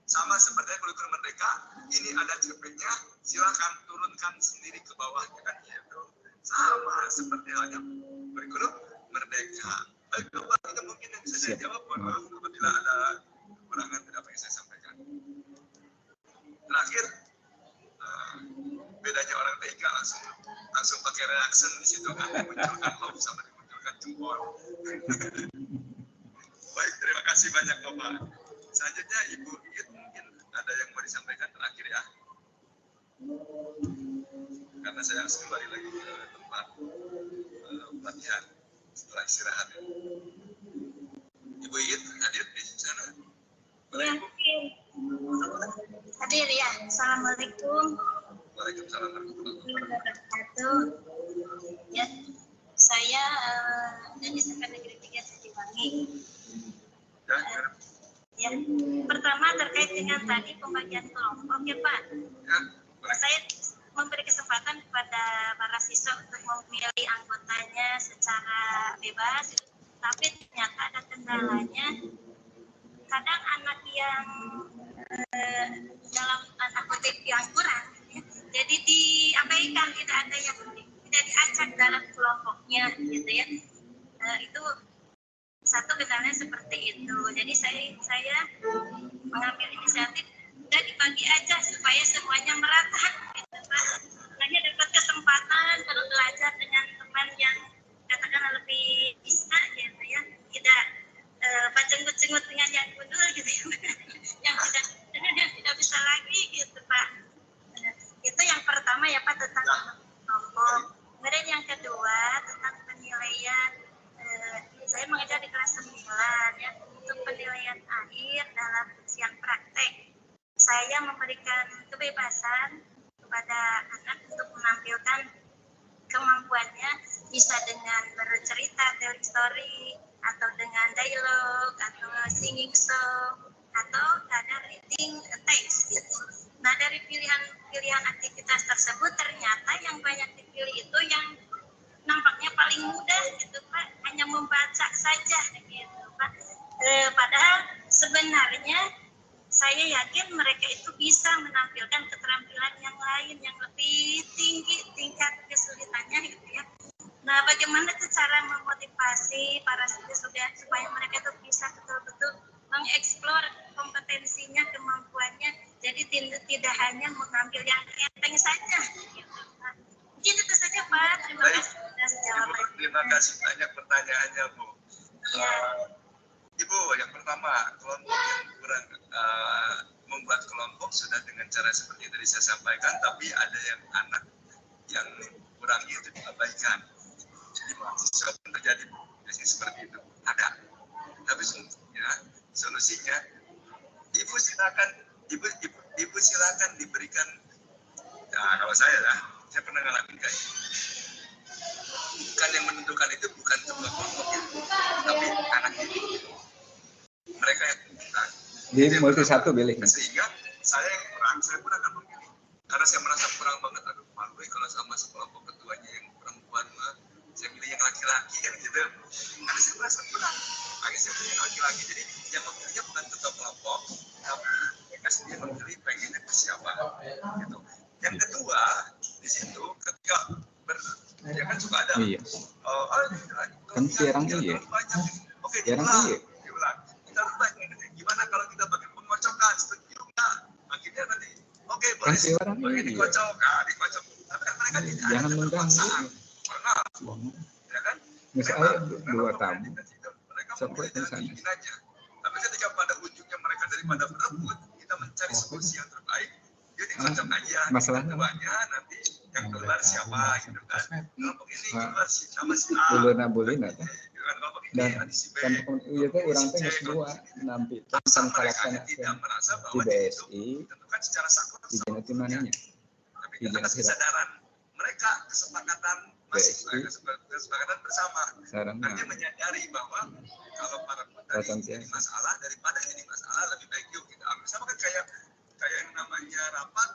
Sama seperti kurikulum merdeka, ini ada cerpennya, silakan turunkan sendiri ke bawahnya kan gitu. Sama seperti halnya kurikulum merdeka. Baik, Bapak, itu mungkin yang bisa saya jawab. Mohon maaf apabila ada kekurangan dari apa yang saya sampaikan. Terakhir, bedanya orang TIK langsung pakai reaction di situ kan, dimunculkan love sama dimunculkan jempol. Baik, terima kasih banyak Bapak. Selanjutnya Ibu Iit mungkin ada yang mau disampaikan terakhir ya. Karena saya harus kembali lagi ke tempat pelatihan setelah istirahat. Ibu Iit hadir di sana. Ya, hadir ya. Assalamualaikum. Waalaikumsalam warahmatullahi Wabarakatuh. Ya, saya dari SMP Negeri 3 Sediwangi. Ya, pertama terkait dengan tadi pembagian kelompok ya Pak. Ya, saya memberi kesempatan kepada para siswa untuk memilih anggotanya secara bebas, tapi ternyata ada kendalanya. Kadang anak yang dalam tanda kutip yang kurang, ya, jadi diabaikan, tidak ada yang tidak diacak dalam kelompoknya, gitu ya. Itu satu kendalanya seperti itu. Jadi saya mengambil inisiatif udah dibagi aja supaya semuanya merata, gitu Pak. Hanya dapat kesempatan kalau belajar dengan teman yang katakanlah lebih bisa, gitu ya, tidak bacengut-cengut dengan yang gundul, gitu ya, yang tidak bisa lagi, gitu Pak. Itu yang pertama ya Pak, tentang kelompok. Kemudian yang kedua tentang penilaian. Saya mengajar di kelas 9 ya. Untuk penilaian akhir dalam ujian praktek, saya memberikan kebebasan kepada anak untuk menampilkan kemampuannya, bisa dengan bercerita, telling story, atau dengan dialog, atau singing song, atau ada reading text gitu. Nah, dari pilihan aktivitas tersebut ternyata yang banyak dipilih itu yang nampaknya paling mudah gitu Pak, hanya membaca saja gitu Pak. Padahal sebenarnya saya yakin mereka itu bisa menampilkan keterampilan yang lain yang lebih tinggi tingkat kesulitannya gitu ya. Nah, bagaimana tuh cara memotivasi para siswa supaya mereka itu bisa betul-betul mengeksplor kompetensinya, kemampuannya, jadi tidak hanya mengambil yang enteng saja gitu Pak. Mungkin itu saja Pak, terima kasih atas jawabannya. Terima kasih banyak pertanyaannya Bu. Ibu, yang pertama, kelompok yang kurang membuat kelompok sudah dengan cara seperti tadi saya sampaikan, tapi ada yang anak yang kurang itu diabaikan. Jadi mahasiswa pun terjadi biasanya seperti itu. Ada. Tapi solusinya, Ibu silakan Ibu silakan diberikan. Nah, kalau saya pernah ngalamin kayak gitu. Bukan yang menentukan itu bukan ketua kelompok itu, tapi anak itu. Mereka yang menentukan. Di multi satu pilih. Sehingga saya pun akan memilih. Karena saya merasa kurang banget, aduh malu kalau sama sekelompok ketuanya yang perempuan mah, saya pilih yang laki-laki kan gitu. Karena saya merasa kurang. Makanya saya pilih yang laki-laki. Jadi yang memilihnya bukan ketua kelompok, tapi mereka sendiri memilih pengennya ke siapa. Gitu. Yang kedua, di situ ketika ya kan suka ada. Iya. Kan sekarang iya. Oke, Sekarang iya. diulang. Kita rubah gimana kalau kita pakai pengocokan, setuju nggak? Akhirnya nanti, oke boleh sih, boleh dikocok, dikocok. Tapi kan mereka tidak Jangan ada mengganggu. Karena, ya kan? Misalnya dua tamu. Mereka Sampai memilih ke sana. bikin aja. Tapi ketika pada ujungnya mereka daripada berebut, kita mencari solusi yang terbaik. Jadi kocok aja. Masalahnya nanti yang keluar siapa gitu kan? Kelompok ini keluar siapa sih? Buluna bulina teh. Dan Dan kan iya teh urang teh geus dua nampi tentang pelaksana di BSI ditentukan secara sakral di jeuna ti mananya. tapi karena kesadaran mereka kesepakatan masih kesepakatan bersama Sareng dan dia menyadari bahwa kalau para tadi jadi masalah daripada jadi masalah lebih baik yuk kita ambil sama kan kayak yang namanya rapat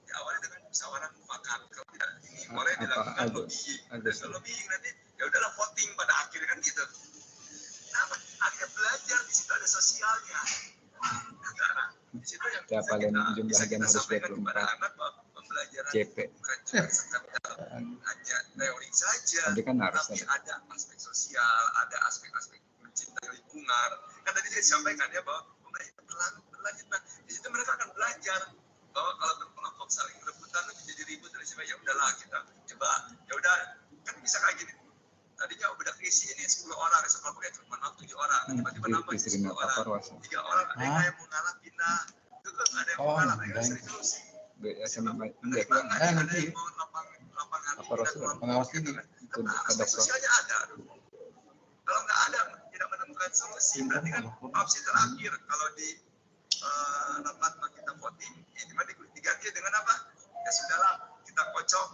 diawali dengan musyawarah mufakat kalau tidak ini boleh dilakukan lobbying nanti ya udahlah voting pada akhirnya kan gitu. Nah, akhirnya belajar di situ ada sosialnya. Nah, di situ yang ya paling jumlah gen harus 24 pembelajaran CP. bukan cuma sekedar hanya teori saja, Tapi kan harus tapi ada aspek sosial, ada aspek-aspek mencintai lingkungan. Kan tadi saya sampaikan ya bahwa pemerintah berlanjut, nah di situ mereka akan belajar bahwa kalau berkelompok saling rebutan nanti jadi ribut dari siapa ya udahlah kita coba ya udah kan bisa kayak gini. Tadinya udah isi ini 10 orang, sekelompoknya cuma 7 orang, tiba-tiba nambah 10 orang, 3 orang, ada yang mau ngalah pindah, itu kan ada yang mau ngalah, mereka sering terus. Ada yang mau lapangan pengawas ini itu aspek sosialnya ada. Kalau nggak ada, tidak menemukan solusi, berarti kan opsi terakhir kalau di rapat kita voting, ini diganti dengan apa? Ya sudahlah, kita kocok,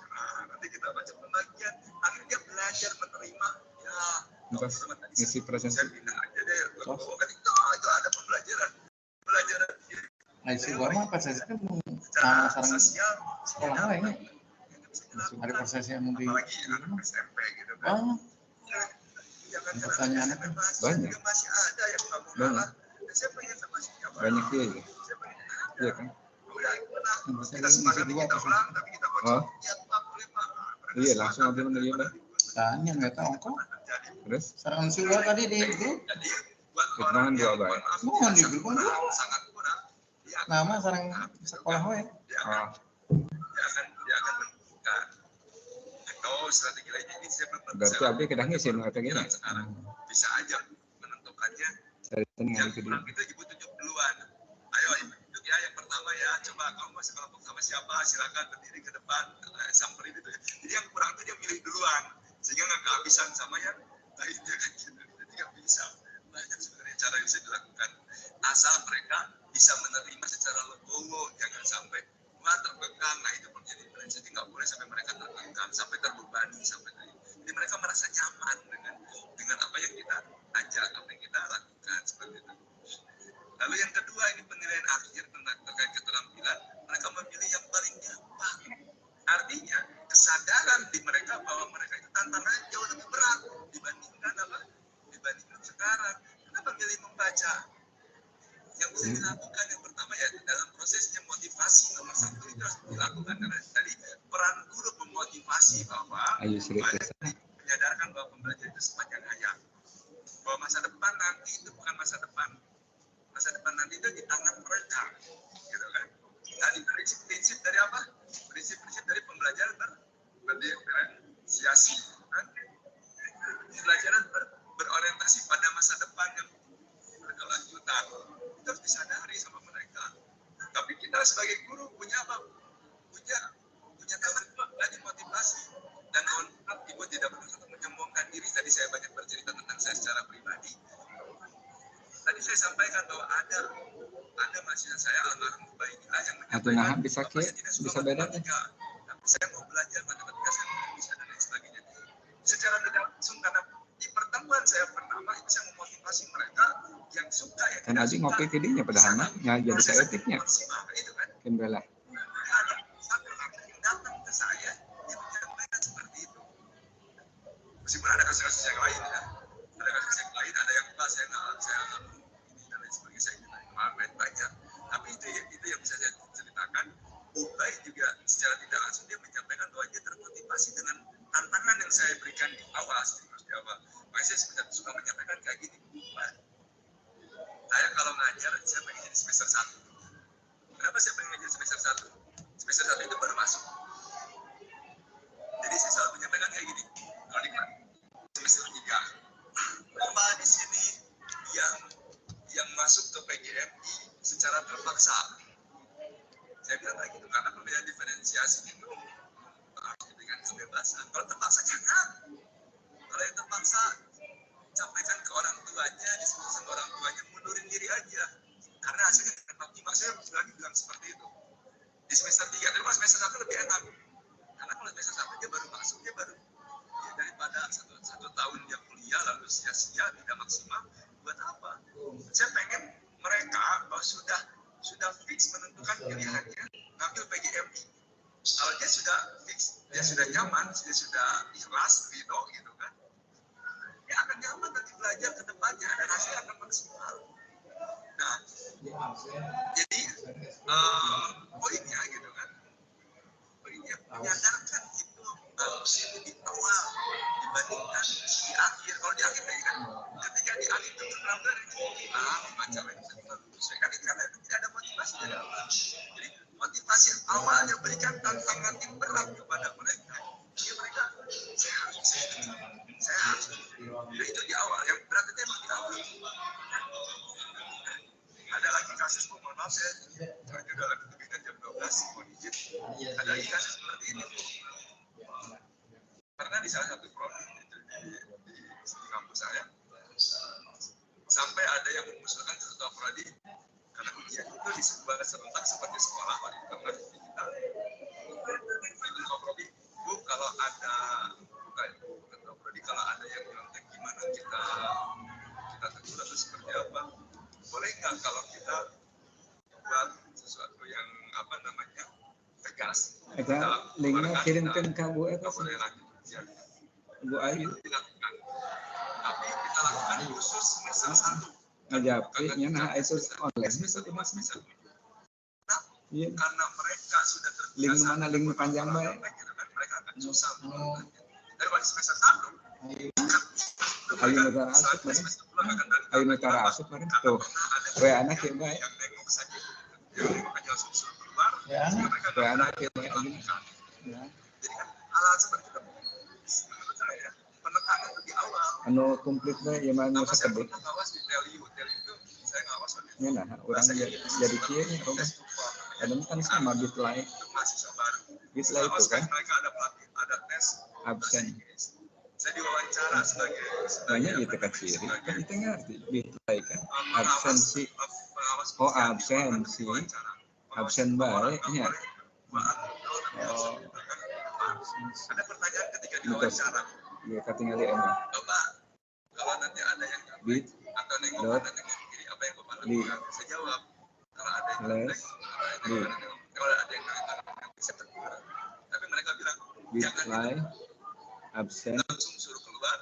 nanti kita baca pembagian, akhirnya dia belajar menerima, ya, ngisi presentasi. saya pindah aja deh, itu ada pembelajaran. Nah, isi gua mah pas saya kan Secara sosial, sekolah lain ada prosesnya mungkin apalagi anak SMP gitu kan. Jangan pertanyaan banyak. Masih ada yang nggak mau ngalah. Saya pengen sama siapa? Banyak dia ya. Saya pengen Iya kan? udah kita sepakat kita ulang tapi kita kocok. Ya Pak, boleh Pak. Iya langsung ambil menerima Pak. tanya nggak tahu kok Terus serangan sudah tadi di grup Jadi buat keterangan dua baik. mohon di grup sangat kurang. nama sarang sekolah we Oh, Dia akan menentukan atau strategi lainnya ini saya belum berarti abdi kedah ngisi nu eta gini. sekarang bisa aja menentukannya. Dari tadi Yang ngalih ke dia. kurang itu ibu tunjuk duluan. Ayo ibu tunjuk ya yang pertama ya, coba kamu masih kelompok sama siapa, silakan berdiri ke depan, samperin itu. Jadi yang kurang itu dia milih duluan, sehingga nggak kehabisan sama yang lainnya kan gitu. Jadi nggak bisa. Banyak sebenarnya cara yang bisa dilakukan. Asal mereka bisa menerima secara legowo, jangan sampai wah terkekang. Nah itu menjadi prinsip, nggak boleh sampai mereka terkekang, sampai terbebani, sampai tadi. Jadi mereka merasa nyaman dengan apa yang kita ajak, apa yang kita lakukan seperti itu. Lalu yang kedua ini penilaian akhir terkait keterampilan. Mereka memilih yang paling gampang. Artinya kesadaran di mereka bahwa mereka itu tantangannya jauh lebih berat dibandingkan apa? Dibandingkan sekarang. Kenapa milih membaca? Yang bisa dilakukan yang pertama ya dalam prosesnya motivasi nomor satu itu harus dilakukan karena tadi peran guru memotivasi bahwa Ayo Sri Krishna. menyadarkan bahwa pembelajaran itu sepanjang hayat. Bahwa masa depan nanti itu bukan masa depan nanti itu di tangan mereka, gitu kan? Tadi prinsip-prinsip dari apa? Prinsip-prinsip dari pembelajaran berdiferensiasi. Pembelajaran berorientasi pada masa depan yang berkelanjutan. Itu harus disadari sama mereka. Tapi kita sebagai guru punya apa? Punya tanggung lagi motivasi. Dan mohon maaf, Ibu tidak perlu untuk menyombongkan diri. Tadi saya banyak bercerita tentang saya secara pribadi. Tadi saya sampaikan bahwa ada mahasiswa saya almarhum Ubaidillah yang Atau nah bisa ke bisa beda deh. tapi saya mau belajar matematika, saya mau bisa dan lain sebagainya. Secara tidak langsung karena di pertemuan saya pertama itu saya memotivasi mereka yang suka ya. Kan aja ngopi ke dinya padahal mah jadi saya etiknya. Itu kan. Kembali. Ada satu orang yang datang ke saya yang menyampaikan seperti itu. Meskipun ada kasus-kasus yang lain ya. Ada kasus yang lain, ada yang pas saya nggak ini dan lain sebagainya, saya kemarin banyak. Tapi itu yang bisa saya ceritakan. Ubay juga secara tidak langsung dia menyampaikan bahwa dia termotivasi dengan tantangan yang saya berikan di awal, di awal. Makanya saya suka menyampaikan kayak gini. Pak, saya kalau ngajar, saya pengen jadi semester 1. Kenapa saya pengen ngajar semester 1? Semester 1 itu baru masuk. Jadi saya selalu menyampaikan kayak gini. Kalau di semester 3, berapa di sini yang masuk ke PGMI secara terpaksa? Saya bilang kayak gitu karena perbedaan diferensiasi itu harus diberikan kebebasan. Kalau terpaksa jangan. Kalau yang terpaksa sampaikan ke orang tuanya, diskusi sama orang tuanya, mundurin diri aja. Karena hasilnya akan maksimal. Saya lagi bilang seperti itu. Di semester 3, terus semester 1 lebih enak. Karena kalau semester 1 dia baru masuk, dia baru ya, daripada satu tahun dia kuliah lalu sia-sia tidak maksimal, buat apa? Saya pengen mereka sudah fix menentukan pilihannya, ngambil PGMI. Kalau dia sudah fix, dia sudah nyaman, dia sudah ikhlas, ridho gitu kan, dia akan nyaman nanti belajar ke depannya dan hasilnya akan maksimal. Nah, jadi poinnya gitu kan, poinnya menyadarkan itu harus di awal dibandingkan di akhir. Kalau di akhir kan, ketika di akhir itu benar-benar membaca sesuai kan itu karena tidak ada motivasi dari awal. Jadi motivasi awalnya berikan tantangan yang berat kepada mereka. Jadi mereka saya harus ya itu di awal, yang berat itu emang di awal. Ada lagi kasus, mohon maaf saya udah lebih dari jam 12 mohon izin. Ada lagi kasus seperti ini. Karena di salah satu prodi di kampus saya sampai ada yang mengusulkan ke ketua prodi karena ujian itu di sebuah serentak seperti sekolah Pak internet digital. Ketua prodi, Bu kalau ada ketua prodi kalau ada yang nyontek gimana kita tegur atau seperti apa? Boleh nggak kalau kita buat sesuatu yang apa namanya tegas? Eta linknya kirimkan ke Bu Eta. Boleh lagi ujian. Bu Ayu. Dilakukan. Tapi kita lakukan khusus semester 1. Ngajapnya nah itu online bisa dimas bisa. Nah, iya. Karena mereka sudah terbiasa. Link mana link panjang baik. Mereka akan susah. Daripada semester 1. Ayu negara asup kan. Ayu negara asup kan. Tuh. We anak ya baik. Yang nengok saja. Yang nengok aja langsung keluar. We anak ya baik. Ya. Jadi kan hal seperti itu. Menurut saya penekanan lebih awal. Anu komplit bae ya mah nu Saya sakebut. pernah ngawas di Teli itu saya ngawas di Ya nah, orang jadi kieu nya Romo. Kadang kan sama bitlay. Mahasiswa baru. Bitlay itu kan Mereka ada pelatih, ada tes absen. Saya diwawancara sebagai Banyak gitu kan ciri. Kan itu ngerti bitlay kan. Absensi. Oh absensi. Absen baik ya. Oh. Ada pertanyaan ketika diwawancara. Iya ketinggalan emang. Bapak, kalau nanti ada yang Bit. atau nengok Dot. kanan nengok kiri, apa yang Bapak Di. lakukan? Saya jawab. Kalau ada yang Les. Di. kalau ada yang saya tegur. Tapi mereka bilang jangan Bitlay. Absen. langsung suruh keluar.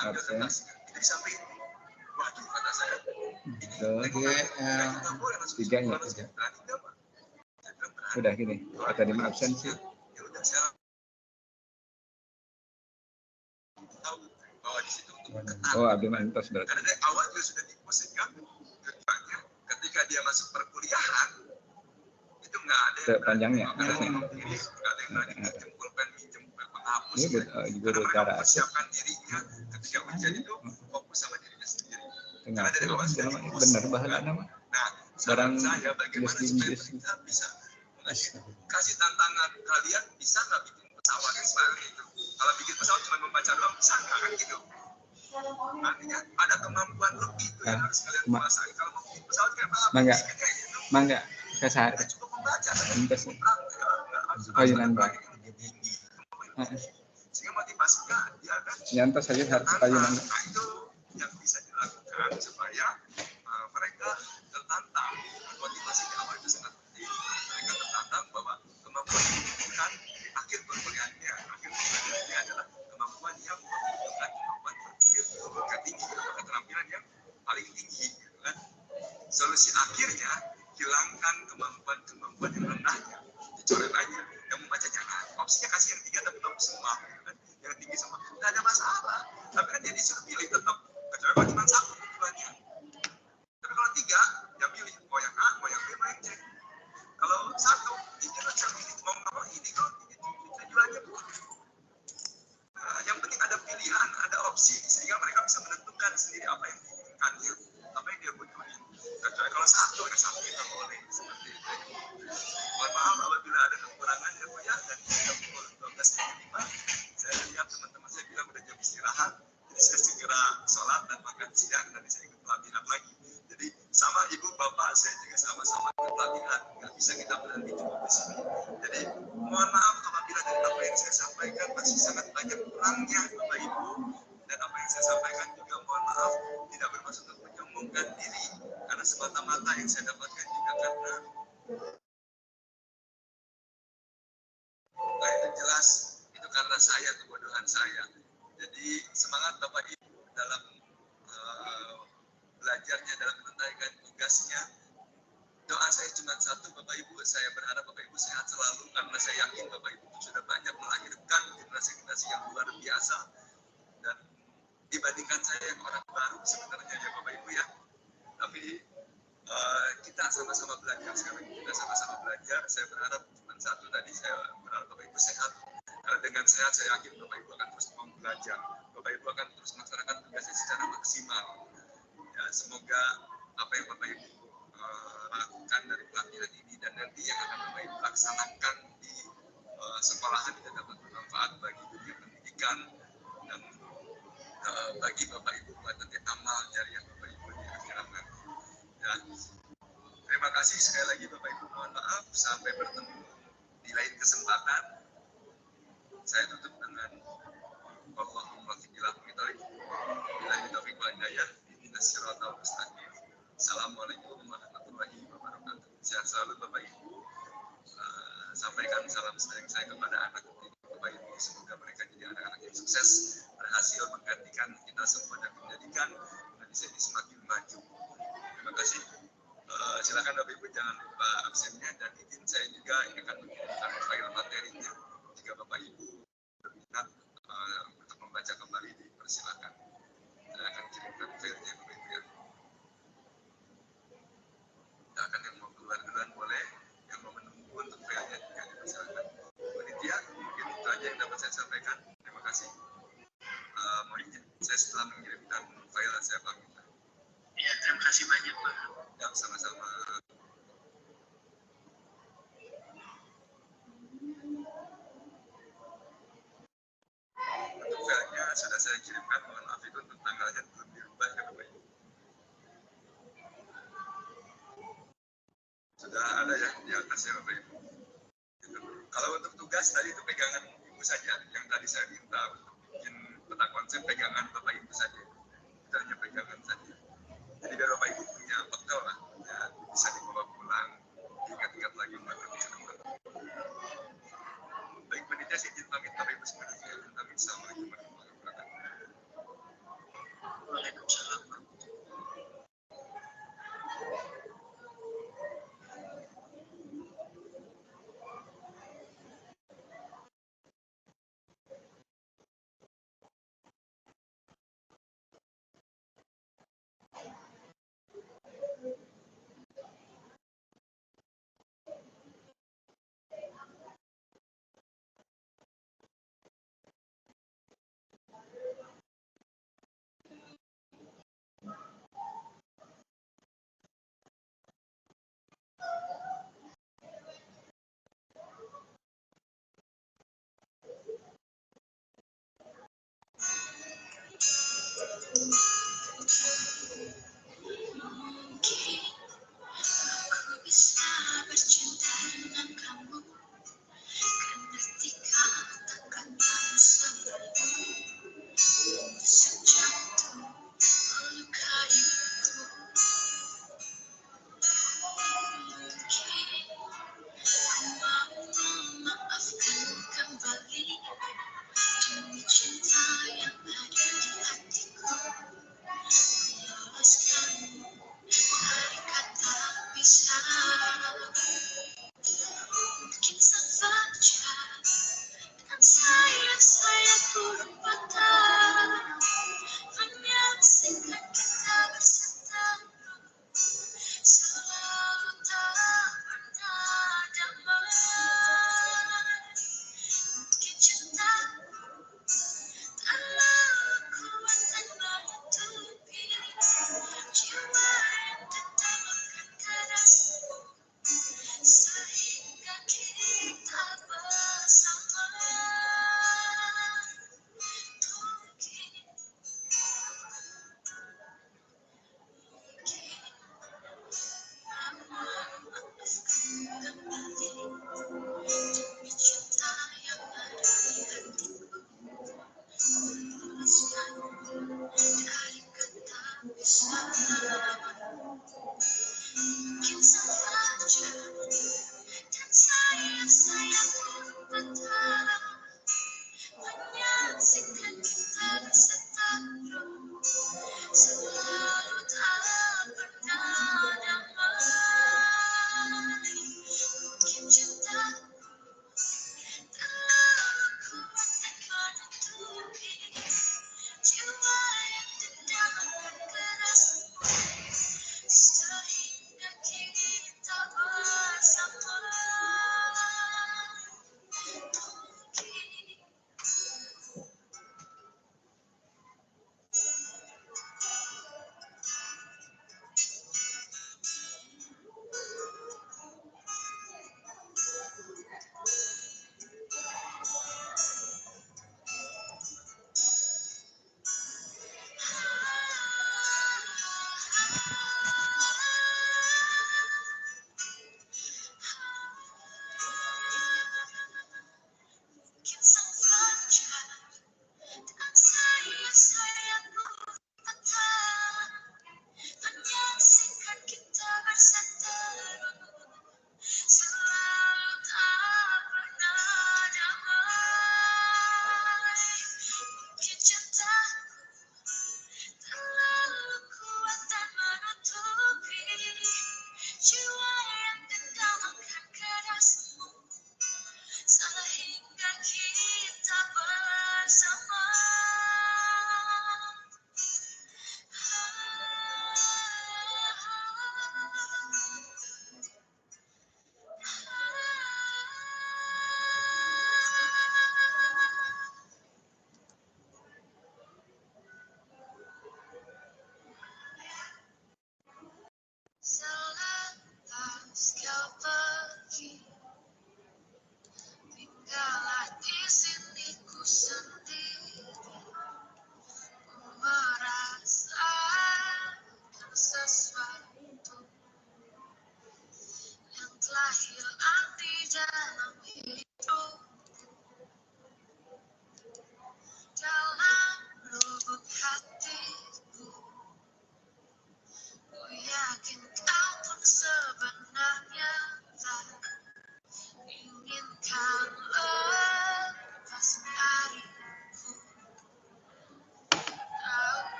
Ambil Absen. kertas. Itu disampaikan. Waduh kata saya. Tiganya. Udah gini. Tadi mah absen sih. Ya udah saya tahu bahwa di situ untuk ketat. Oh abdi mantos berarti. Karena dari awal juga sudah diposisikan tujuannya ketika dia masuk perkuliahan itu nggak ada yang Panjangnya. nggak ada yang berani minjem pulpen, minjem penghapus. Ini guru cara asup. Mempersiapkan dirinya ketika ujian itu fokus sama dirinya sendiri. Tengah Karena dari awal sudah bener bahala nama. Nah, saran saya bagaimana supaya kita bisa kasih tantangan kalian bisa nggak bikin pesawat yang seperti itu. Kalau bikin pesawat cuma membaca doang bisa nggak kan gitu. Artinya ada kemampuan lebih tuh yang harus kalian kuasai. Kalau mau bikin pesawat kayak apa? Mangga. Kayak gitu. Mangga. Kesah. Kita cukup membaca. Ayunan Pak. Sehingga motivasinya dia akan Nyantos saja harus ayunan. Nah, itu yang bisa dilakukan supaya mereka tertantang. Motivasinya apa itu sangat penting. Mereka tertantang bahwa kemampuan itu kan akhir perkuliahannya. Akhir perkuliahannya adalah kemampuan yang membutuhkan kemampuan berpikir tinggi atau keterampilan yang paling tinggi. Gitu kan. Solusi akhirnya hilangkan kemampuan yang rendahnya, dicoret aja. Yang membaca jangan. Opsinya kasih yang 3 tapi bagus semua. Gitu kan. Yang tinggi semua. Tidak ada masalah. Tapi kan dia disuruh pilih tetap. Kecuali kalau cuma 1 tujuannya. Tapi kalau 3, ya pilih. Mau yang A, mau yang B, mau yang C. Kalau 1, ini aja pilih. Mau nggak mau ini. Kalau ini tujuannya bukan. Yang penting ada pilihan, ada opsi. Sehingga mereka bisa menentukan sendiri apa yang diinginkannya. Apa yang dia butuhin. Kecuali kalau 1, yang 1 kita boleh. Seperti itu. Mohon maaf apabila ada kekurangan ya Bu ya. Dan jam 12.05 saya lihat teman-teman saya bilang udah jam istirahat. Jadi saya segera sholat dan makan siang. Nanti saya ikut pelatihan lagi. Jadi sama ibu bapak saya juga sama-sama ikut pelatihan. Nggak bisa kita berhenti cukup di sini. Jadi mohon maaf apabila dari apa yang saya sampaikan masih sangat banyak kurangnya Bapak Ibu. Dan apa yang saya sampaikan juga mohon maaf tidak bermaksud untuk menyombongkan diri. Karena semata-mata yang saya dapatkan juga karena nah itu jelas itu karena saya, kebodohan saya. Jadi semangat Bapak Ibu dalam belajarnya, dalam menunaikan tugasnya. Doa saya cuma satu Bapak Ibu, saya berharap Bapak Ibu sehat selalu karena saya yakin Bapak Ibu sudah banyak melahirkan generasi-generasi yang luar biasa. Dan dibandingkan saya yang orang baru sebenarnya ya Bapak Ibu ya. Tapi kita sama-sama belajar sekarang, kita sama-sama belajar. Saya berharap cuma satu tadi, saya berharap Bapak Ibu sehat. Karena dengan sehat saya yakin Bapak Ibu akan terus mau belajar. Bapak Ibu akan terus melaksanakan tugasnya secara maksimal. Ya, semoga apa yang Bapak Ibu lakukan dari pelatihan ini dan nanti yang akan Bapak Ibu laksanakan di sekolahan juga dapat bermanfaat bagi dunia pendidikan dan bagi Bapak Ibu buat nanti amal jariah Bapak Ibu di akhirat nanti. Ya. Terima kasih sekali lagi Bapak Ibu, mohon maaf sampai bertemu di lain kesempatan. Saya tutup dengan Allahumma fiqillah mitalik billahi taufiq wal hidayah ihdinas siratal mustaqim. Assalamualaikum warahmatullahi wabarakatuh. Sehat selalu Bapak Ibu. Sampaikan salam sayang saya kepada anak Bapak Ibu. Semoga mereka jadi anak-anak yang sukses, berhasil menggantikan kita semua dan menjadikan Indonesia ini semakin maju. Terima kasih. Silakan Bapak Ibu jangan lupa absennya dan izin saya juga akan mengirimkan file materinya. Jika Bapak Ibu berminat untuk membaca kembali dipersilakan. Saya akan kirimkan filenya Bapak Ibu ya. Silakan yang mau keluar duluan boleh, yang mau menunggu untuk filenya juga dipersilakan. Panitia, mungkin itu aja yang dapat saya sampaikan. Terima kasih. Mohon izin, saya setelah mengirimkan file saya pamit. Ya, terima kasih banyak Pak. Ya, sama-sama. Untuk filenya sudah saya kirimkan, mohon maaf itu untuk tanggalnya belum dirubah ya Bapak Ibu. Sudah ada ya di atas ya Bapak Ibu. Gitu. Kalau untuk tugas tadi itu pegangan Ibu saja, yang tadi saya minta untuk bikin peta konsep pegangan Bapak Ibu saja. Itu hanya pegangan saja. Jadi biar Bapak Ibu punya bekal lah, ya, bisa dibawa pulang, diingat-ingat lagi buat nanti ke depan. Baik, panitia saya izin pamit Bapak Ibu semuanya. Amin. Assalamualaikum warahmatullahi wabarakatuh. Waalaikumsalam. bisa bercinta dengan kamu, kan ketika takkan bersamamu, menusuk jantung, melukaiku. Mungkin ku mau memaafkan kembali demi cinta yang ada di hatiku, meloloskanmu dari kata bisa. Mungkin sang fajar dengan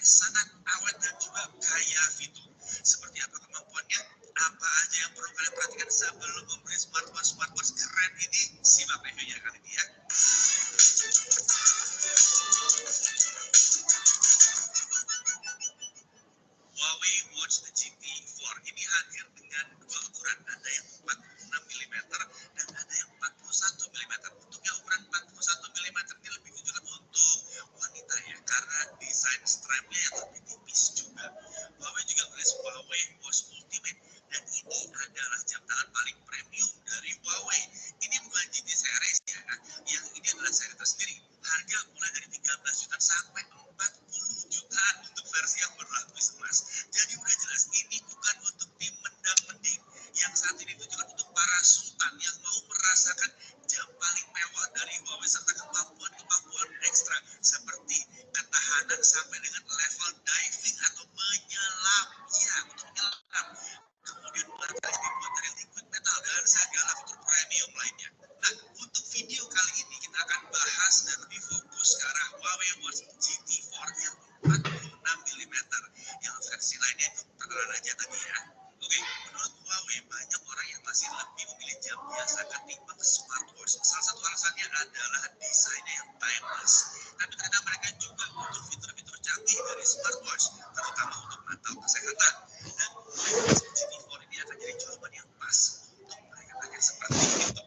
sangat awet dan juga kaya fitur. Seperti apa kemampuannya? Apa aja yang perlu kalian perhatikan sebelum membeli smartwatch keren ini? Simak reviewnya kali ini ya. Huawei Watch GT4 ini hadir dengan dua ukuran, ada yang 46 mm dan ada yang 41 mm. Untuk yang ukuran 41 mm ini lebih ditujukan untuk wanita ya, karena desain strapnya yang lebih tipis juga. Huawei juga merilis Huawei Watch Ultimate dan ini adalah jam tangan paling premium dari Huawei. Ini bukan GT series ya, yang ini adalah seri tersendiri. Harga mulai dari 13 juta sampai 40 jutaan untuk versi yang berlapis emas. Jadi udah jelas ini bukan untuk tim mendang-mending yang saat ini ditujukan untuk para sultan yang mau merasakan jam paling mewah dari Huawei serta kemampuan ekstra seperti ketahanan sampai dengan level diving atau menyelam ya, untuk menyelam. Kemudian baterai dibuat dari liquid metal dan segala fitur premium lainnya. Nah, untuk video kali ini kita akan bahas dan lebih fokus ke arah Huawei Watch GT4 yang 46 mm. Yang versi lainnya itu perkenalan aja tadi ya. Oke, menurut Huawei banyak orang yang masih lebih memilih jam biasa ketimbang smartwatch. Salah satu alasannya adalah desainnya yang timeless. Tapi ternyata mereka juga butuh fitur-fitur canggih dari smartwatch, terutama untuk mantau kesehatan. Dan Huawei Watch GT4 ini akan jadi jawaban yang pas untuk mereka yang seperti itu.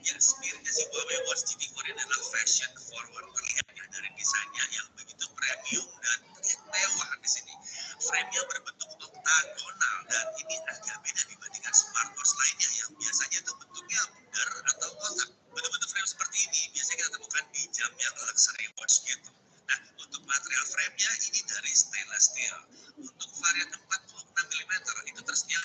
Ya, spiritnya si Huawei Watch GT4 ini adalah fashion forward. Terlihatnya dari desainnya yang begitu premium dan terlihat mewah di sini. Frame-nya berbentuk oktagonal dan ini agak beda dibandingkan smartwatch lainnya yang biasanya itu bentuknya bundar atau kotak. Bentuk-bentuk frame seperti ini biasanya kita temukan di jam yang luxury watch gitu. Nah, untuk material frame-nya ini dari stainless steel. Untuk varian 46 mm itu tersedia